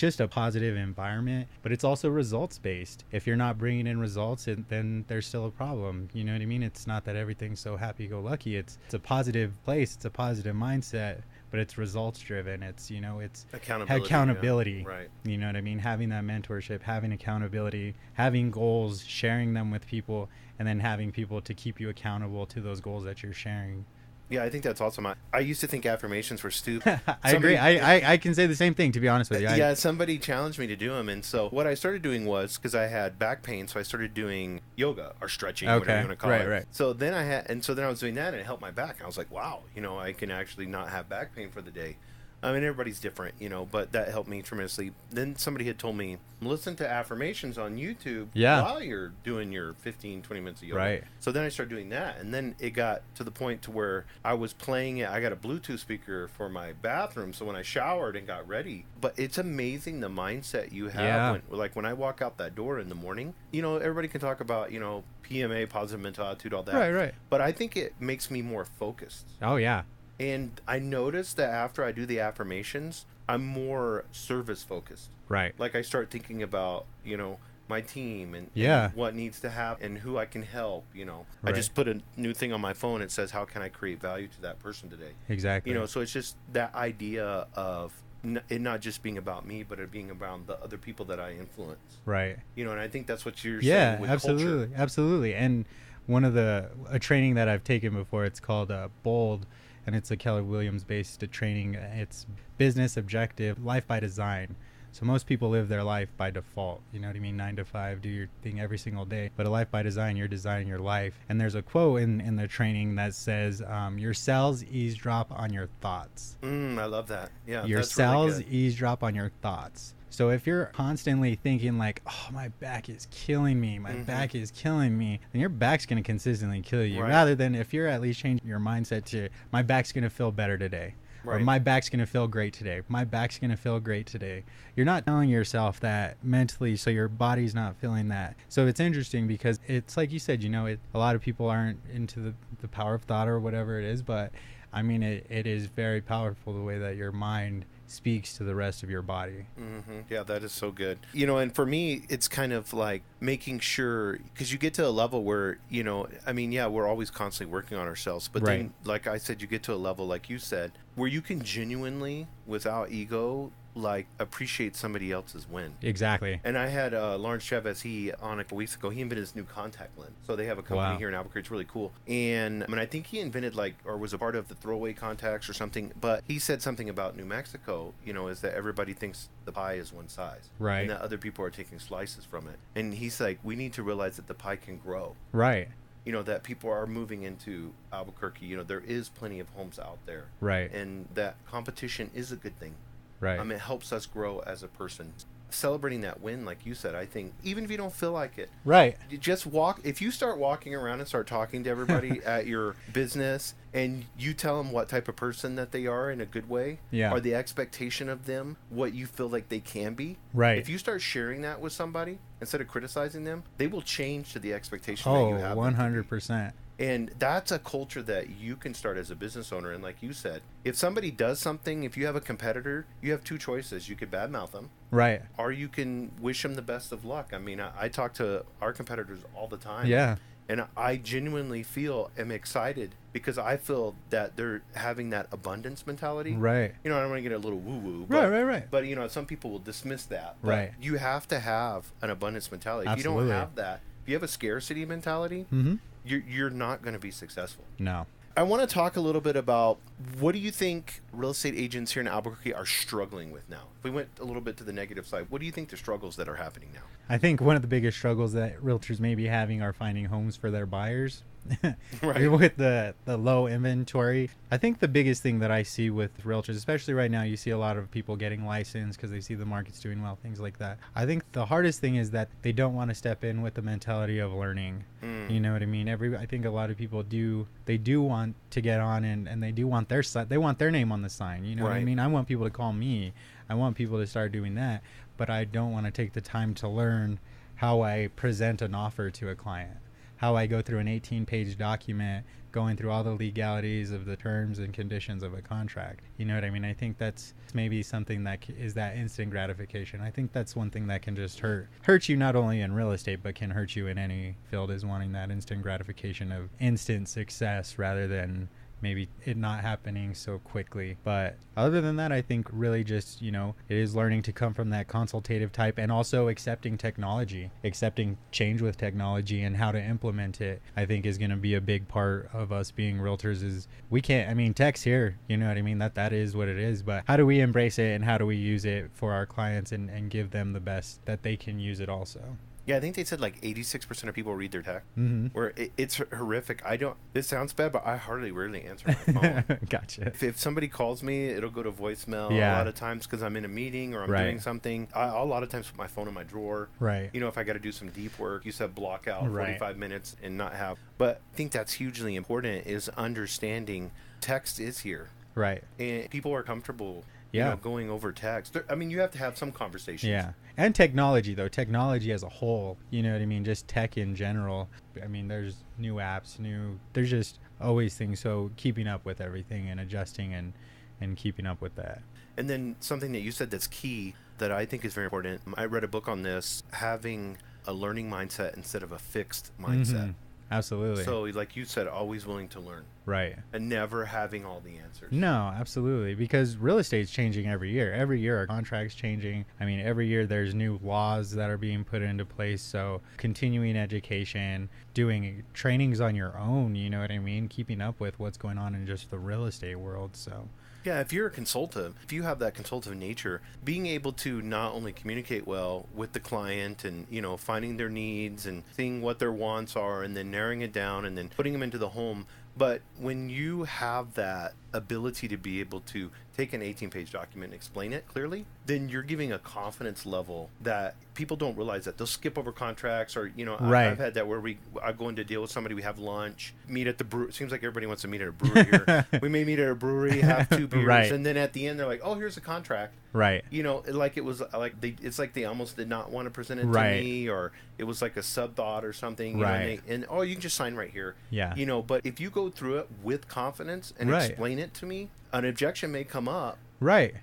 just a positive environment, but it's also results based. If you're not bringing in results, then there's still a problem. You know what I mean? It's not that everything's so happy go lucky. It's a positive place. It's a positive mindset, but it's results driven. It's accountability. Right. You know what I mean? Having that mentorship, having accountability, having goals, sharing them with people, and then having people to keep you accountable to those goals that you're sharing. Yeah, I think that's awesome. I used to think affirmations were stupid. I agree. I can say the same thing, to be honest with you. Yeah, somebody challenged me to do them. And so what I started doing was, because I had back pain, so I started doing yoga or stretching, whatever you want to call it. Right. So then I was doing that, and it helped my back. And I was like, wow, I can actually not have back pain for the day. I mean, everybody's different, but that helped me tremendously. Then somebody had told me, listen to affirmations on YouTube while you're doing your 15, 20 minutes of yoga. Right. So then I started doing that. And then it got to the point to where I was playing it. I got a Bluetooth speaker for my bathroom, so when I showered and got ready. But it's amazing the mindset you have. When I walk out that door in the morning, everybody can talk about, PMA, positive mental attitude, all that. Right. But I think it makes me more focused. Oh, yeah. And I noticed that after I do the affirmations, I'm more service focused. Right. Like, I start thinking about, my team and what needs to happen and who I can help, Right. I just put a new thing on my phone. It says, how can I create value to that person today? Exactly. So it's just that idea of it not just being about me, but it being around the other people that I influence. Right. And I think that's what you're saying with culture. Absolutely. And one of a training that I've taken before, it's called BOLD. And it's a Keller Williams based training. It's business objective, life by design. So most people live their life by default. You know what I mean? 9 to 5, do your thing every single day. But a life by design, you're designing your life. And there's a quote in the training that says, your cells eavesdrop on your thoughts. I love that. Yeah. Your cells really eavesdrop on your thoughts. So if you're constantly thinking like, oh, my back is killing me, my back is killing me, then your back's going to consistently kill you. Right. Rather than if you're at least changing your mindset to, my back's going to feel better today. Or Right. my back's going to feel great today. My back's going to feel great today. You're not telling yourself that mentally, so your body's not feeling that. So it's interesting because it's like you said, a lot of people aren't into the power of thought or whatever it is, but I mean, it is very powerful the way that your mind speaks to the rest of your body. Yeah, that is so good. And for me, it's kind of like making sure, because you get to a level where, we're always constantly working on ourselves. But then, like I said, you get to a level, like you said, where you can genuinely, without ego, like appreciate somebody else's win. Exactly. And I had Lawrence Chavez, on a couple weeks ago, he invented this new contact lens. So they have a company here in Albuquerque. It's really cool. And I think he invented or was a part of the throwaway contacts or something. But he said something about New Mexico, is that everybody thinks the pie is one size. Right. And that other people are taking slices from it. And he's like, we need to realize that the pie can grow. Right. That people are moving into Albuquerque. There is plenty of homes out there. Right. And that competition is a good thing. Right. It helps us grow as a person. Celebrating that win, like you said, I think, even if you don't feel like it. Right. You just walk. If you start walking around and start talking to everybody at your business and you tell them what type of person that they are in a good way, or the expectation of them, what you feel like they can be. Right. If you start sharing that with somebody, instead of criticizing them, they will change to the expectation that you have. 100%. And that's a culture that you can start as a business owner. And like you said, if somebody does something, if you have a competitor, you have two choices. You could badmouth them. Right. Or you can wish them the best of luck. I mean, I talk to our competitors all the time. Yeah. And I genuinely am excited because I feel that they're having that abundance mentality. Right. I don't want to get a little woo-woo. But, Right. But, some people will dismiss that. But Right. you have to have an abundance mentality. Absolutely. If you don't have that, if you have a scarcity mentality, you're not going to be successful. No. I want to talk a little bit about, what do you think real estate agents here in Albuquerque are struggling with now? If we went a little bit to the negative side, what do you think the struggles that are happening now? I think one of the biggest struggles that realtors may be having are finding homes for their buyers. Right. With the low inventory. I think the biggest thing that I see with realtors, especially right now, you see a lot of people getting licensed because they see the market's doing well, things like that. I think the hardest thing is that they don't want to step in with the mentality of learning. You know what I mean? I think a lot of people do want to get on and they do want their name on the sign. You know what I mean? I want people to call me. I want people to start doing that, but I don't want to take the time to learn how I present an offer to a client, how I go through an 18-page document going through all the legalities of the terms and conditions of a contract. You know what I mean? I think that's maybe something that is that instant gratification. I think that's one thing that can just hurt you not only in real estate, but can hurt you in any field, is wanting that instant gratification of instant success rather than maybe it not happening so quickly. But other than that, I think really just, it is learning to come from that consultative type and also accepting change with technology and how to implement it. I think is going to be a big part of us being realtors. Is we can't, tech's here, you know what I mean? That is what it is, but how do we embrace it and how do we use it for our clients and give them the best that they can use it also? Yeah, I think they said like 86% of people read their text. Where it's horrific. This sounds bad, but I rarely answer my phone. Gotcha. If somebody calls me, it'll go to voicemail a lot of times because I'm in a meeting or I'm doing something. I'll a lot of times put my phone in my drawer. Right. If I got to do some deep work, you said block out 45 minutes and not have. But I think that's hugely important, is understanding text is here. Right. And people are comfortable going over text. You have to have some conversations. Yeah. And technology as a whole, you know what I mean? Just tech in general. There's new apps, there's just always things. So keeping up with everything and adjusting and keeping up with that. And then something that you said that's key that I think is very important. I read a book on this, having a learning mindset instead of a fixed mindset. Absolutely. So like you said, always willing to learn. Right. And never having all the answers. No, absolutely. Because real estate's changing every year. Every year our contract's changing. Every year there's new laws that are being put into place. So continuing education, doing trainings on your own, you know what I mean? Keeping up with what's going on in just the real estate world. So yeah, if you're a consultant, if you have that consultative nature, being able to not only communicate well with the client and, finding their needs and seeing what their wants are and then narrowing it down and then putting them into the home. But when you have that ability to be able to take an 18-page document and explain it clearly, then you're giving a confidence level that people don't realize that they'll skip over contracts, or I've had that where I go in to deal with somebody, we have lunch, meet at the brewery. It seems like everybody wants to meet at a brewery here. We may meet at a brewery, have 2 beers, and then at the end they're like, oh, here's a contract. Right. Like it was like it's like they almost did not want to present it to me, or it was like a sub thought or something. Right. And oh, you can just sign right here. Yeah. But if you go through it with confidence and explain it to me, an objection may come up. Right.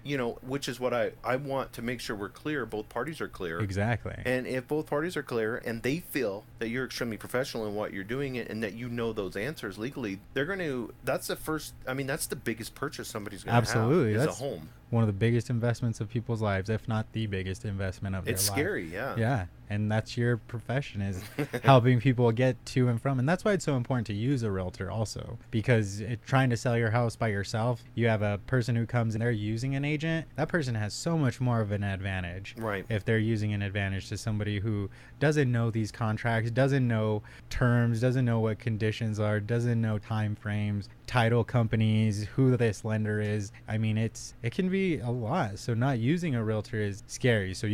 Which is what I want to make sure we're clear. Both parties are clear. Exactly. And if both parties are clear and they feel that you're extremely professional in what you're doing and that you know those answers legally, they're going to, that's the biggest purchase somebody's going to have. Absolutely. Is That's a home. One of the biggest investments of people's lives, if not the biggest investment of their life. It's scary, yeah. Yeah. And that's your profession, is helping people get to and from. And that's why it's so important to use a realtor also, because trying to sell your house by yourself, you have a person who comes and they're using an agent. That person has so much more of an advantage. Right. If they're using an advantage to somebody who doesn't know these contracts, doesn't know terms, doesn't know what conditions are, doesn't know time frames, title companies, who this lender is. I mean, it can be a lot. So not using a realtor is scary. So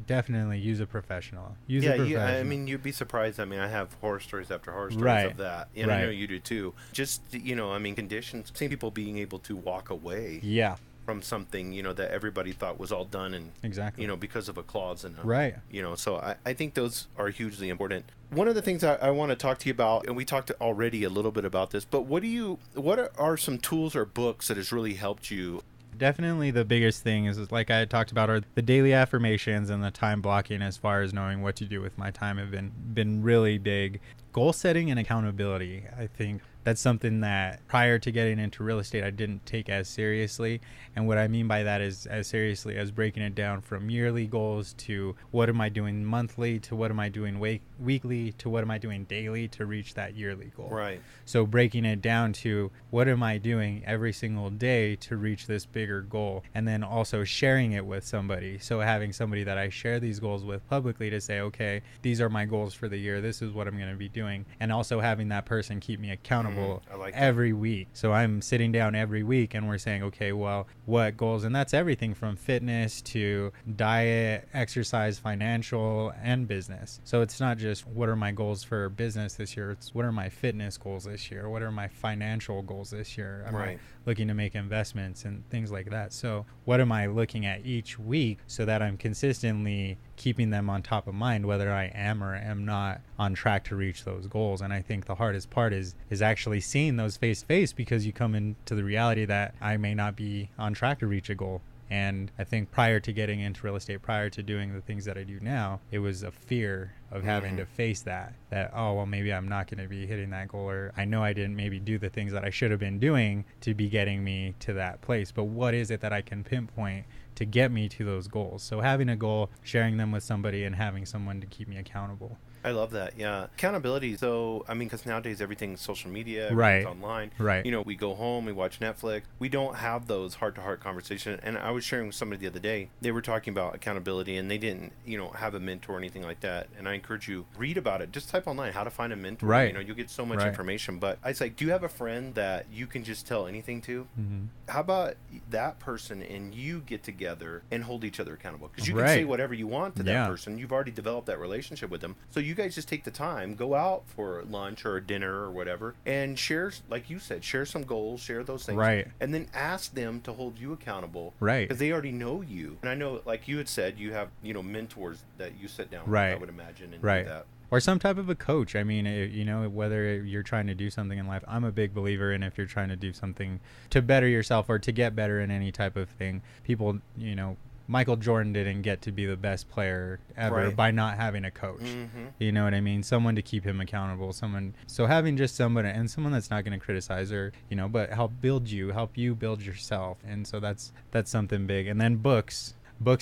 definitely use a professional. I mean, you'd be surprised. I mean, I have horror stories after horror stories of that. And I know you do too. Just, conditions, seeing people being able to walk away. Yeah. From something, that everybody thought was all done, and exactly, because of a clause in right. So I think those are hugely important. One of the things I want to talk to you about, and we talked already a little bit about this, but what are some tools or books that has really helped you? Definitely the biggest thing is like I talked about, are the daily affirmations and the time blocking, as far as knowing what to do with my time, have been really big. Goal setting and accountability, I think that's something that prior to getting into real estate I didn't take as seriously. And what I mean by that is as seriously as breaking it down from yearly goals to what am I doing monthly, to what am I doing weekly, to what am I doing daily to reach that yearly goal. Right. So breaking it down to what am I doing every single day to reach this bigger goal, and then also sharing it with somebody. So having somebody that I share these goals with publicly to say, okay, these are my goals for the year, this is what I'm going to be doing, and also having that person keep me accountable every week. So I'm sitting down every week and we're saying, okay, well, what goals? And that's everything from fitness to diet, exercise, financial, and business. So it's not just what are my goals for business this year, it's what are my fitness goals this year, what are my financial goals this year, am I looking to make investments and things like that. So what am I looking at each week so that I'm consistently keeping them on top of mind, whether I am or am not on track to reach those goals. And I think the hardest part is actually seeing those face to face, because you come into the reality that I may not be on track to reach a goal. And I think prior to getting into real estate, prior to doing the things that I do now, it was a fear of having to face that, oh, well, maybe I'm not going to be hitting that goal, or I know I didn't maybe do the things that I should have been doing to be getting me to that place. But what is it that I can pinpoint to get me to those goals? So having a goal, sharing them with somebody, and having someone to keep me accountable. I love that. Yeah. Accountability. So, because nowadays everything's social media, everything's online. Right. We go home, we watch Netflix. We don't have those heart-to-heart conversations. And I was sharing with somebody the other day, they were talking about accountability, and they didn't, have a mentor or anything like that. And I encourage you, read about it. Just type online how to find a mentor. Right. You'll get so much information. But I was like, do you have a friend that you can just tell anything to? Mm-hmm. How about that person and you get together and hold each other accountable? Because you can say whatever you want to that person. You've already developed that relationship with them. So you guys just take the time, go out for lunch or a dinner or whatever, and share, like you said, share some goals, share those things. Right. And then ask them to hold you accountable. Right. Because they already know you. And I know, like you had said, you have, mentors that you sit down with, I would imagine, and do that. Or some type of a coach. I mean, whether you're trying to do something in life, I'm a big believer in, if you're trying to do something to better yourself or to get better in any type of thing, people, Michael Jordan didn't get to be the best player ever by not having a coach. Mm-hmm. You know what I mean? Someone to keep him accountable. So having just someone, and someone that's not going to criticize or, but help you build yourself. And so that's something big. And then books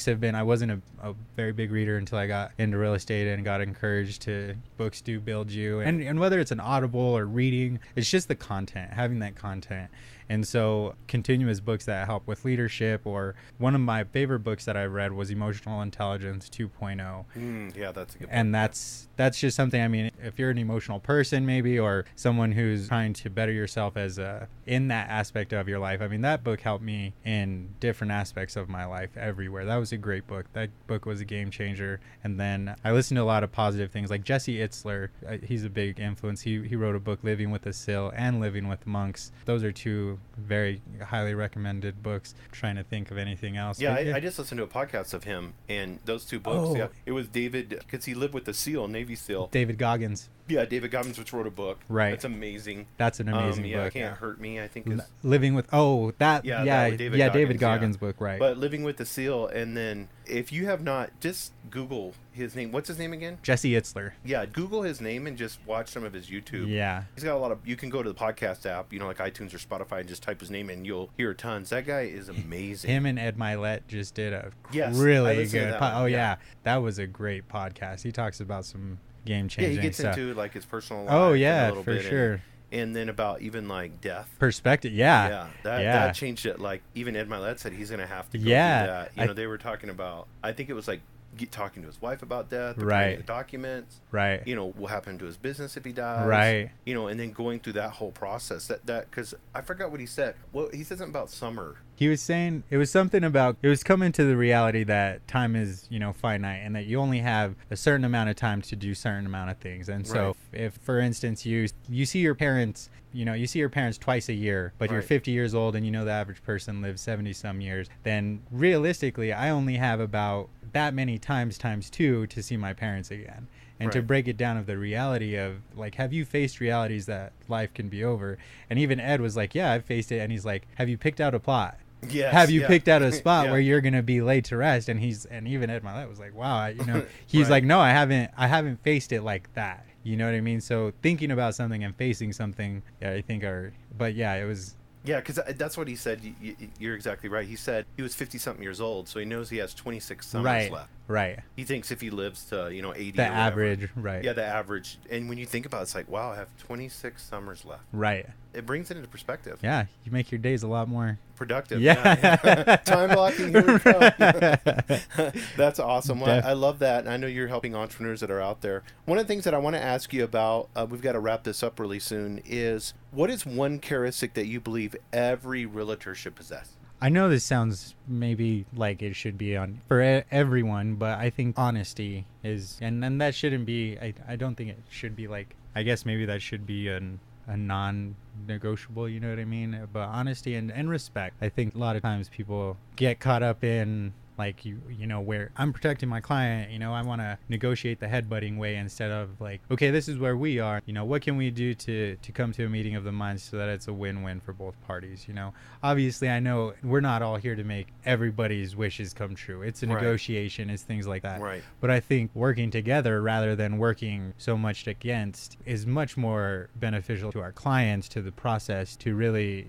have been, I wasn't a very big reader until I got into real estate and got encouraged to, books do build you. And whether it's an Audible or reading, it's just the content, having that content. And so continuous books that help with leadership, or one of my favorite books that I read was Emotional Intelligence 2.0. Yeah, that's a good book. And that's just something, I mean, if you're an emotional person maybe, or someone who's trying to better yourself as in that aspect of your life, I mean, that book helped me in different aspects of my life everywhere. That was a great book. That book was a game changer. And then I listened to a lot of positive things, like Jesse Itzler. He's a big influence. He wrote a book, Living with the Sill and Living with Monks. Those are two very highly recommended books. I'm trying to think of anything else. Yeah, I just listened to a podcast of him, and those two books. Oh. Yeah, it was David, because he lived with the SEAL, Navy SEAL. David Goggins. Yeah, David Goggins, which wrote a book. Right. That's amazing. That's an amazing yeah, book. Can't Hurt Me, I think. Is, Living with, David Goggins book, right. But Living with the SEAL, and then if you have not, just Google his name. What's his name again? Jesse Itzler. Yeah, Google his name and just watch some of his YouTube. Yeah. He's got a lot of, you can go to the podcast app, like iTunes or Spotify, and just type his name in. You'll hear tons. That guy is amazing. Him and Ed Milet just did a I really listened to good that one, yeah. That was a great podcast. He talks about some game-changing he gets stuff. into like his personal life. Oh, a yeah, little for bit, sure. And then about even like death. Perspective, yeah. That changed it. Like even Ed Milet said he's going to have to go Yeah. through that. They were talking about, I think it was like talking to his wife about death, right? The documents, right? What happened to his business if he dies, right? And then going through that whole process. That because I forgot what he said. Well, he said something about summer. He was saying it was something about, it was coming to the reality that time is, finite, and that you only have a certain amount of time to do certain amount of things. And so if for instance, you see your parents, you see your parents twice a year, but you're 50 years old and the average person lives 70 some years, then realistically, I only have about that many times 2 to see my parents again. And to break it down of the reality of, like, have you faced realities that life can be over? And even Ed was like, yeah, I've faced it. And he's like, have you picked out a plot? Yes, have you picked out a spot where you're going to be laid to rest? And even Ed Milet was like, wow, he's like, no, I haven't faced it like that. You know what I mean? So thinking about something and facing something, I think it was. Yeah, because that's what he said. You're exactly right. He said he was 50-something years old, so he knows he has 26 summers left. Right. He thinks if he lives to, 80 the or average, whatever, right. Yeah, the average. And when you think about it, it's like, wow, I have 26 summers left. Right. It brings it into perspective. Yeah, you make your days a lot more productive. Yeah. Time blocking. Here we go. That's awesome. Well, I love that. And I know you're helping entrepreneurs that are out there. One of the things that I want to ask you about, we've got to wrap this up really soon, is what is one characteristic that you believe every realtor should possess? I know this sounds maybe like it should be on for everyone, but I think honesty is, and that shouldn't be, I don't think it should be like, I guess maybe that should be a non-negotiable, you know what I mean? But honesty and respect. I think a lot of times people get caught up in, like, where I'm protecting my client, I want to negotiate the headbutting way instead of like, okay, this is where we are, what can we do to come to a meeting of the minds so that it's a win-win for both parties? Obviously I know we're not all here to make everybody's wishes come true. It's a negotiation, it's things like that. Right. But I think working together rather than working so much against is much more beneficial to our clients, to the process, to really,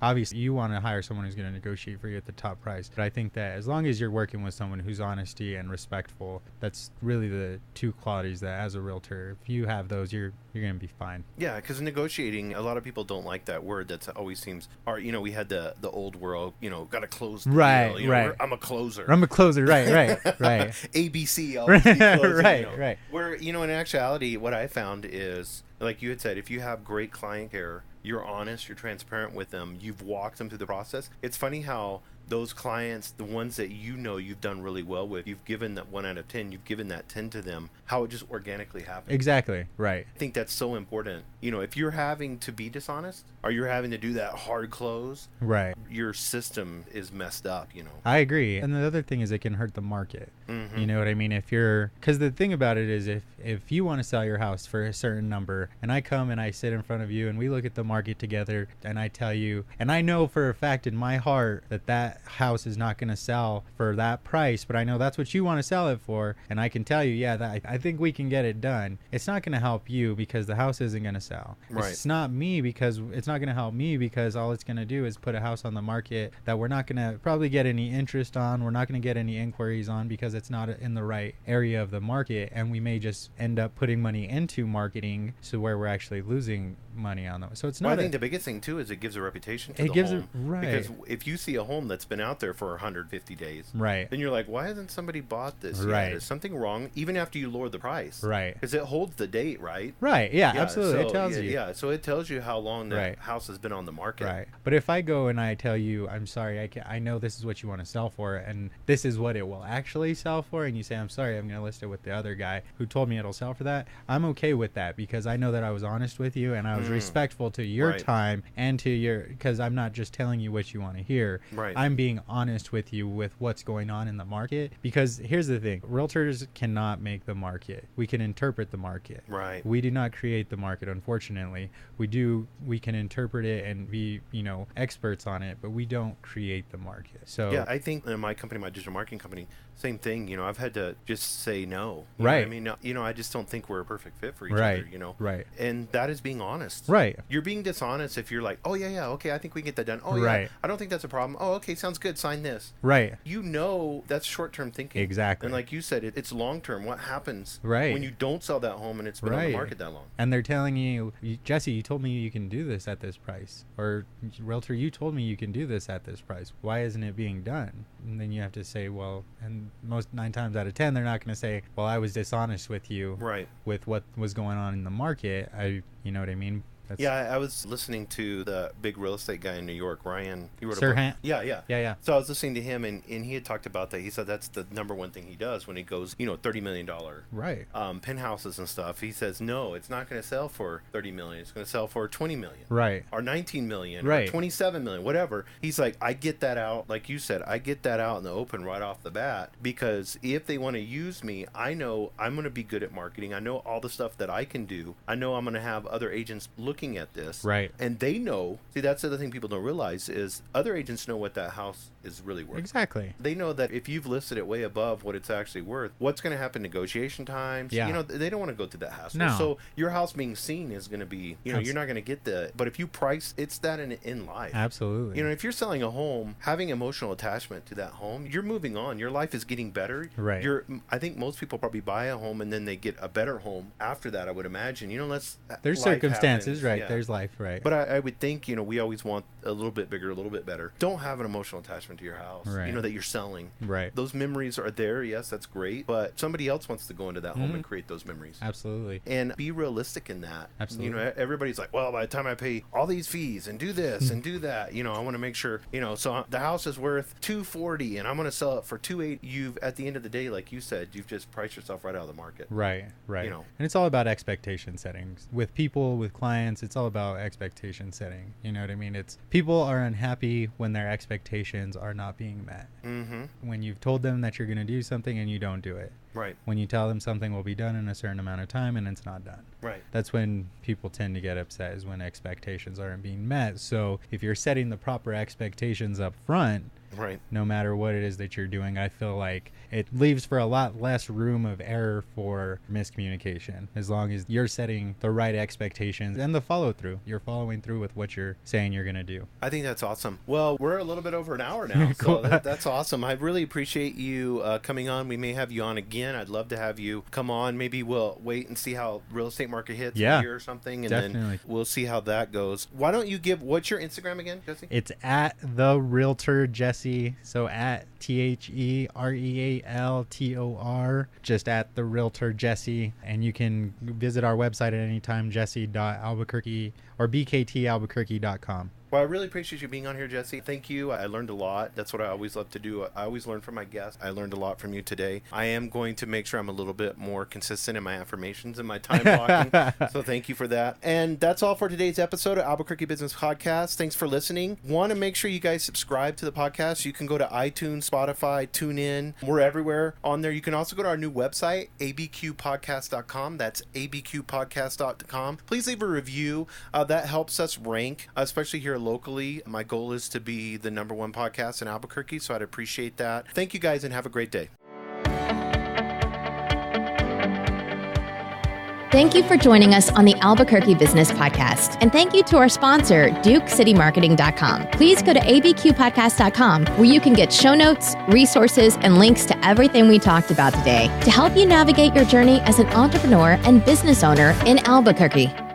obviously you want to hire someone who's going to negotiate for you at the top price, but I think that as long as you're working with someone who's honesty and respectful, that's really the two qualities that as a realtor, if you have those, you're going to be fine. Yeah, because negotiating, a lot of people don't like that word. That always seems, we had the old world, got to close the deal. Right. I'm a closer. Right. ABC, always be closing, right. Where, in actuality, what I found is, like you had said, if you have great client care, you're honest, you're transparent with them, you've walked them through the process. It's funny how those clients, the ones that you've done really well with, you've given that 1 out of 10, you've given that 10 to them, how it just organically happens. Exactly, right. I think that's so important. If you're having to be dishonest or you're having to do that hard close, right, your system is messed up, I agree. And the other thing is it can hurt the market. Mm-hmm. You know what I mean? Because the thing about it is if you want to sell your house for a certain number and I come and I sit in front of you and we look at the market together and I tell you, and I know for a fact in my heart that that house is not going to sell for that price, but I know that's what you want to sell it for, and I can tell you, I think we can get it done. It's not going to help you because the house isn't going to sell. Right. It's not me because it's not going to help me because all it's going to do is put a house on the market that we're not going to probably get any interest on. We're not going to get any inquiries on because it's not in the right area of the market, and we may just end up putting money into marketing so where we're actually losing money on them. So it's not. Well, I think the biggest thing too is it gives a reputation to the home. Right. Because if you see a home that's been out there for 150 days, right, then you're like, why hasn't somebody bought this yet? Right. Is something wrong? Even after you lower the price, right? Because it holds the date, right? Right. Yeah. Absolutely. So, it tells you. Yeah. So it tells you how long that Right. house has been on the market. Right. But if I go and I tell you, I'm sorry, I know this is what you want to sell for, and this is what it will actually sell for, and you say, I'm sorry, I'm going to list it with the other guy who told me it'll sell for that, I'm okay with that because I know that I was honest with you and I was respectful to your Right. time and to your, because I'm not just telling you what you want to hear. Right. I'm being honest with you with what's going on in the market, because here's the thing, realtors cannot make the market. We can interpret the market. Right. We do not create the market, unfortunately. We can interpret it and be, experts on it, but we don't create the market. So yeah, I think in my company, my digital marketing company, same thing. I've had to just say no. Right. I just don't think we're a perfect fit for each Right. other. Right. And that is being honest. Right. You're being dishonest if you're like, oh yeah, okay, I think we can get that done. Oh yeah, Right. I don't think that's a problem. Oh, okay, sounds good. Sign this. Right. That's short-term thinking. Exactly. And like you said, it's long-term. What happens Right. when you don't sell that home and it's been on the Right. market that long? And they're telling you, Jesse, you told me you can do this at this price. Or, realtor, you told me you can do this at this price. Why isn't it being done? And then you have to say, well, and most 9 times out of 10, they're not going to say, well, I was dishonest with you. Right. With what was going on in the market. You know what I mean? Yeah, I was listening to the big real estate guy in New York, Ryan. He wrote a Sirhan? book. Yeah. Yeah. So I was listening to him, and he had talked about that. He said that's the number one thing he does when he goes, $30 million Right. penthouses and stuff. He says, no, it's not going to sell for $30 million. It's going to sell for $20 million. Right. Or $19 million. Right. Or $27 million, whatever. He's like, I get that out. Like you said, I get that out in the open right off the bat, because if they want to use me, I know I'm going to be good at marketing. I know all the stuff that I can do. I know I'm going to have other agents looking at this. Right. And they know, that's the other thing people don't realize is other agents know what that house is really worth. Exactly. They know that if you've listed it way above what it's actually worth, what's going to happen negotiation times. Yeah. They don't want to go through that hassle. No. So your house being seen is going to be, you're not going to get but if you price, it's that in life. Absolutely. If you're selling a home, having emotional attachment to that home, you're moving on. Your life is getting better. Right. I think most people probably buy a home and then they get a better home after that, I would imagine. There's life circumstances, happens. right? Yeah. There's life, right? But I would think, we always want a little bit bigger, a little bit better. Don't have an emotional attachment to your house, Right. that you're selling. Right. Those memories are there. Yes, that's great. But somebody else wants to go into that home and create those memories. Absolutely. And be realistic in that. Absolutely. Everybody's like, well, by the time I pay all these fees and do this and do that, I want to make sure, so the house is worth $240 and I'm going to sell it for $280. You've, at the end of the day, like you said, you've just priced yourself right out of the market. Right. And it's all about expectation settings. With people, with clients, it's all about expectation setting. You know what I mean? It's people are unhappy when their expectations are not being met. Mm-hmm. When you've told them that you're going to do something and you don't do it. Right. When you tell them something will be done in a certain amount of time and it's not done. Right. That's when people tend to get upset, is when expectations aren't being met. So if you're setting the proper expectations up front, right, no matter what it is that you're doing, I feel like it leaves for a lot less room of error for miscommunication, as long as you're setting the right expectations and the follow through. You're following through with what you're saying you're going to do. I think that's awesome. Well, we're a little bit over an hour now, Cool. so that's awesome. I really appreciate you coming on. We may have you on again. I'd love to have you come on. Maybe we'll wait and see how real estate market hits a year or something, and definitely. then we'll see how that goes. Why don't you what's your Instagram again, Jesse? It's at the Realtor Jesse. So at TheRealtor, just at the Realtor Jesse. And you can visit our website at any time, jesse.albuquerque or bktalbuquerque.com. Well, I really appreciate you being on here, Jesse. Thank you. I learned a lot. That's what I always love to do. I always learn from my guests. I learned a lot from you today. I am going to make sure I'm a little bit more consistent in my affirmations and my time blocking. So thank you for that. And that's all for today's episode of Albuquerque Business Podcast. Thanks for listening. Want to make sure you guys subscribe to the podcast. You can go to iTunes, Spotify, TuneIn. We're everywhere on there. You can also go to our new website, abqpodcast.com. That's abqpodcast.com. Please leave a review. That helps us rank, especially here here locally. My goal is to be the #1 podcast in Albuquerque, so I'd appreciate that. Thank you guys and have a great day. Thank you for joining us on the Albuquerque Business Podcast. And thank you to our sponsor, DukeCityMarketing.com. Please go to abqpodcast.com where you can get show notes, resources, and links to everything we talked about today to help you navigate your journey as an entrepreneur and business owner in Albuquerque.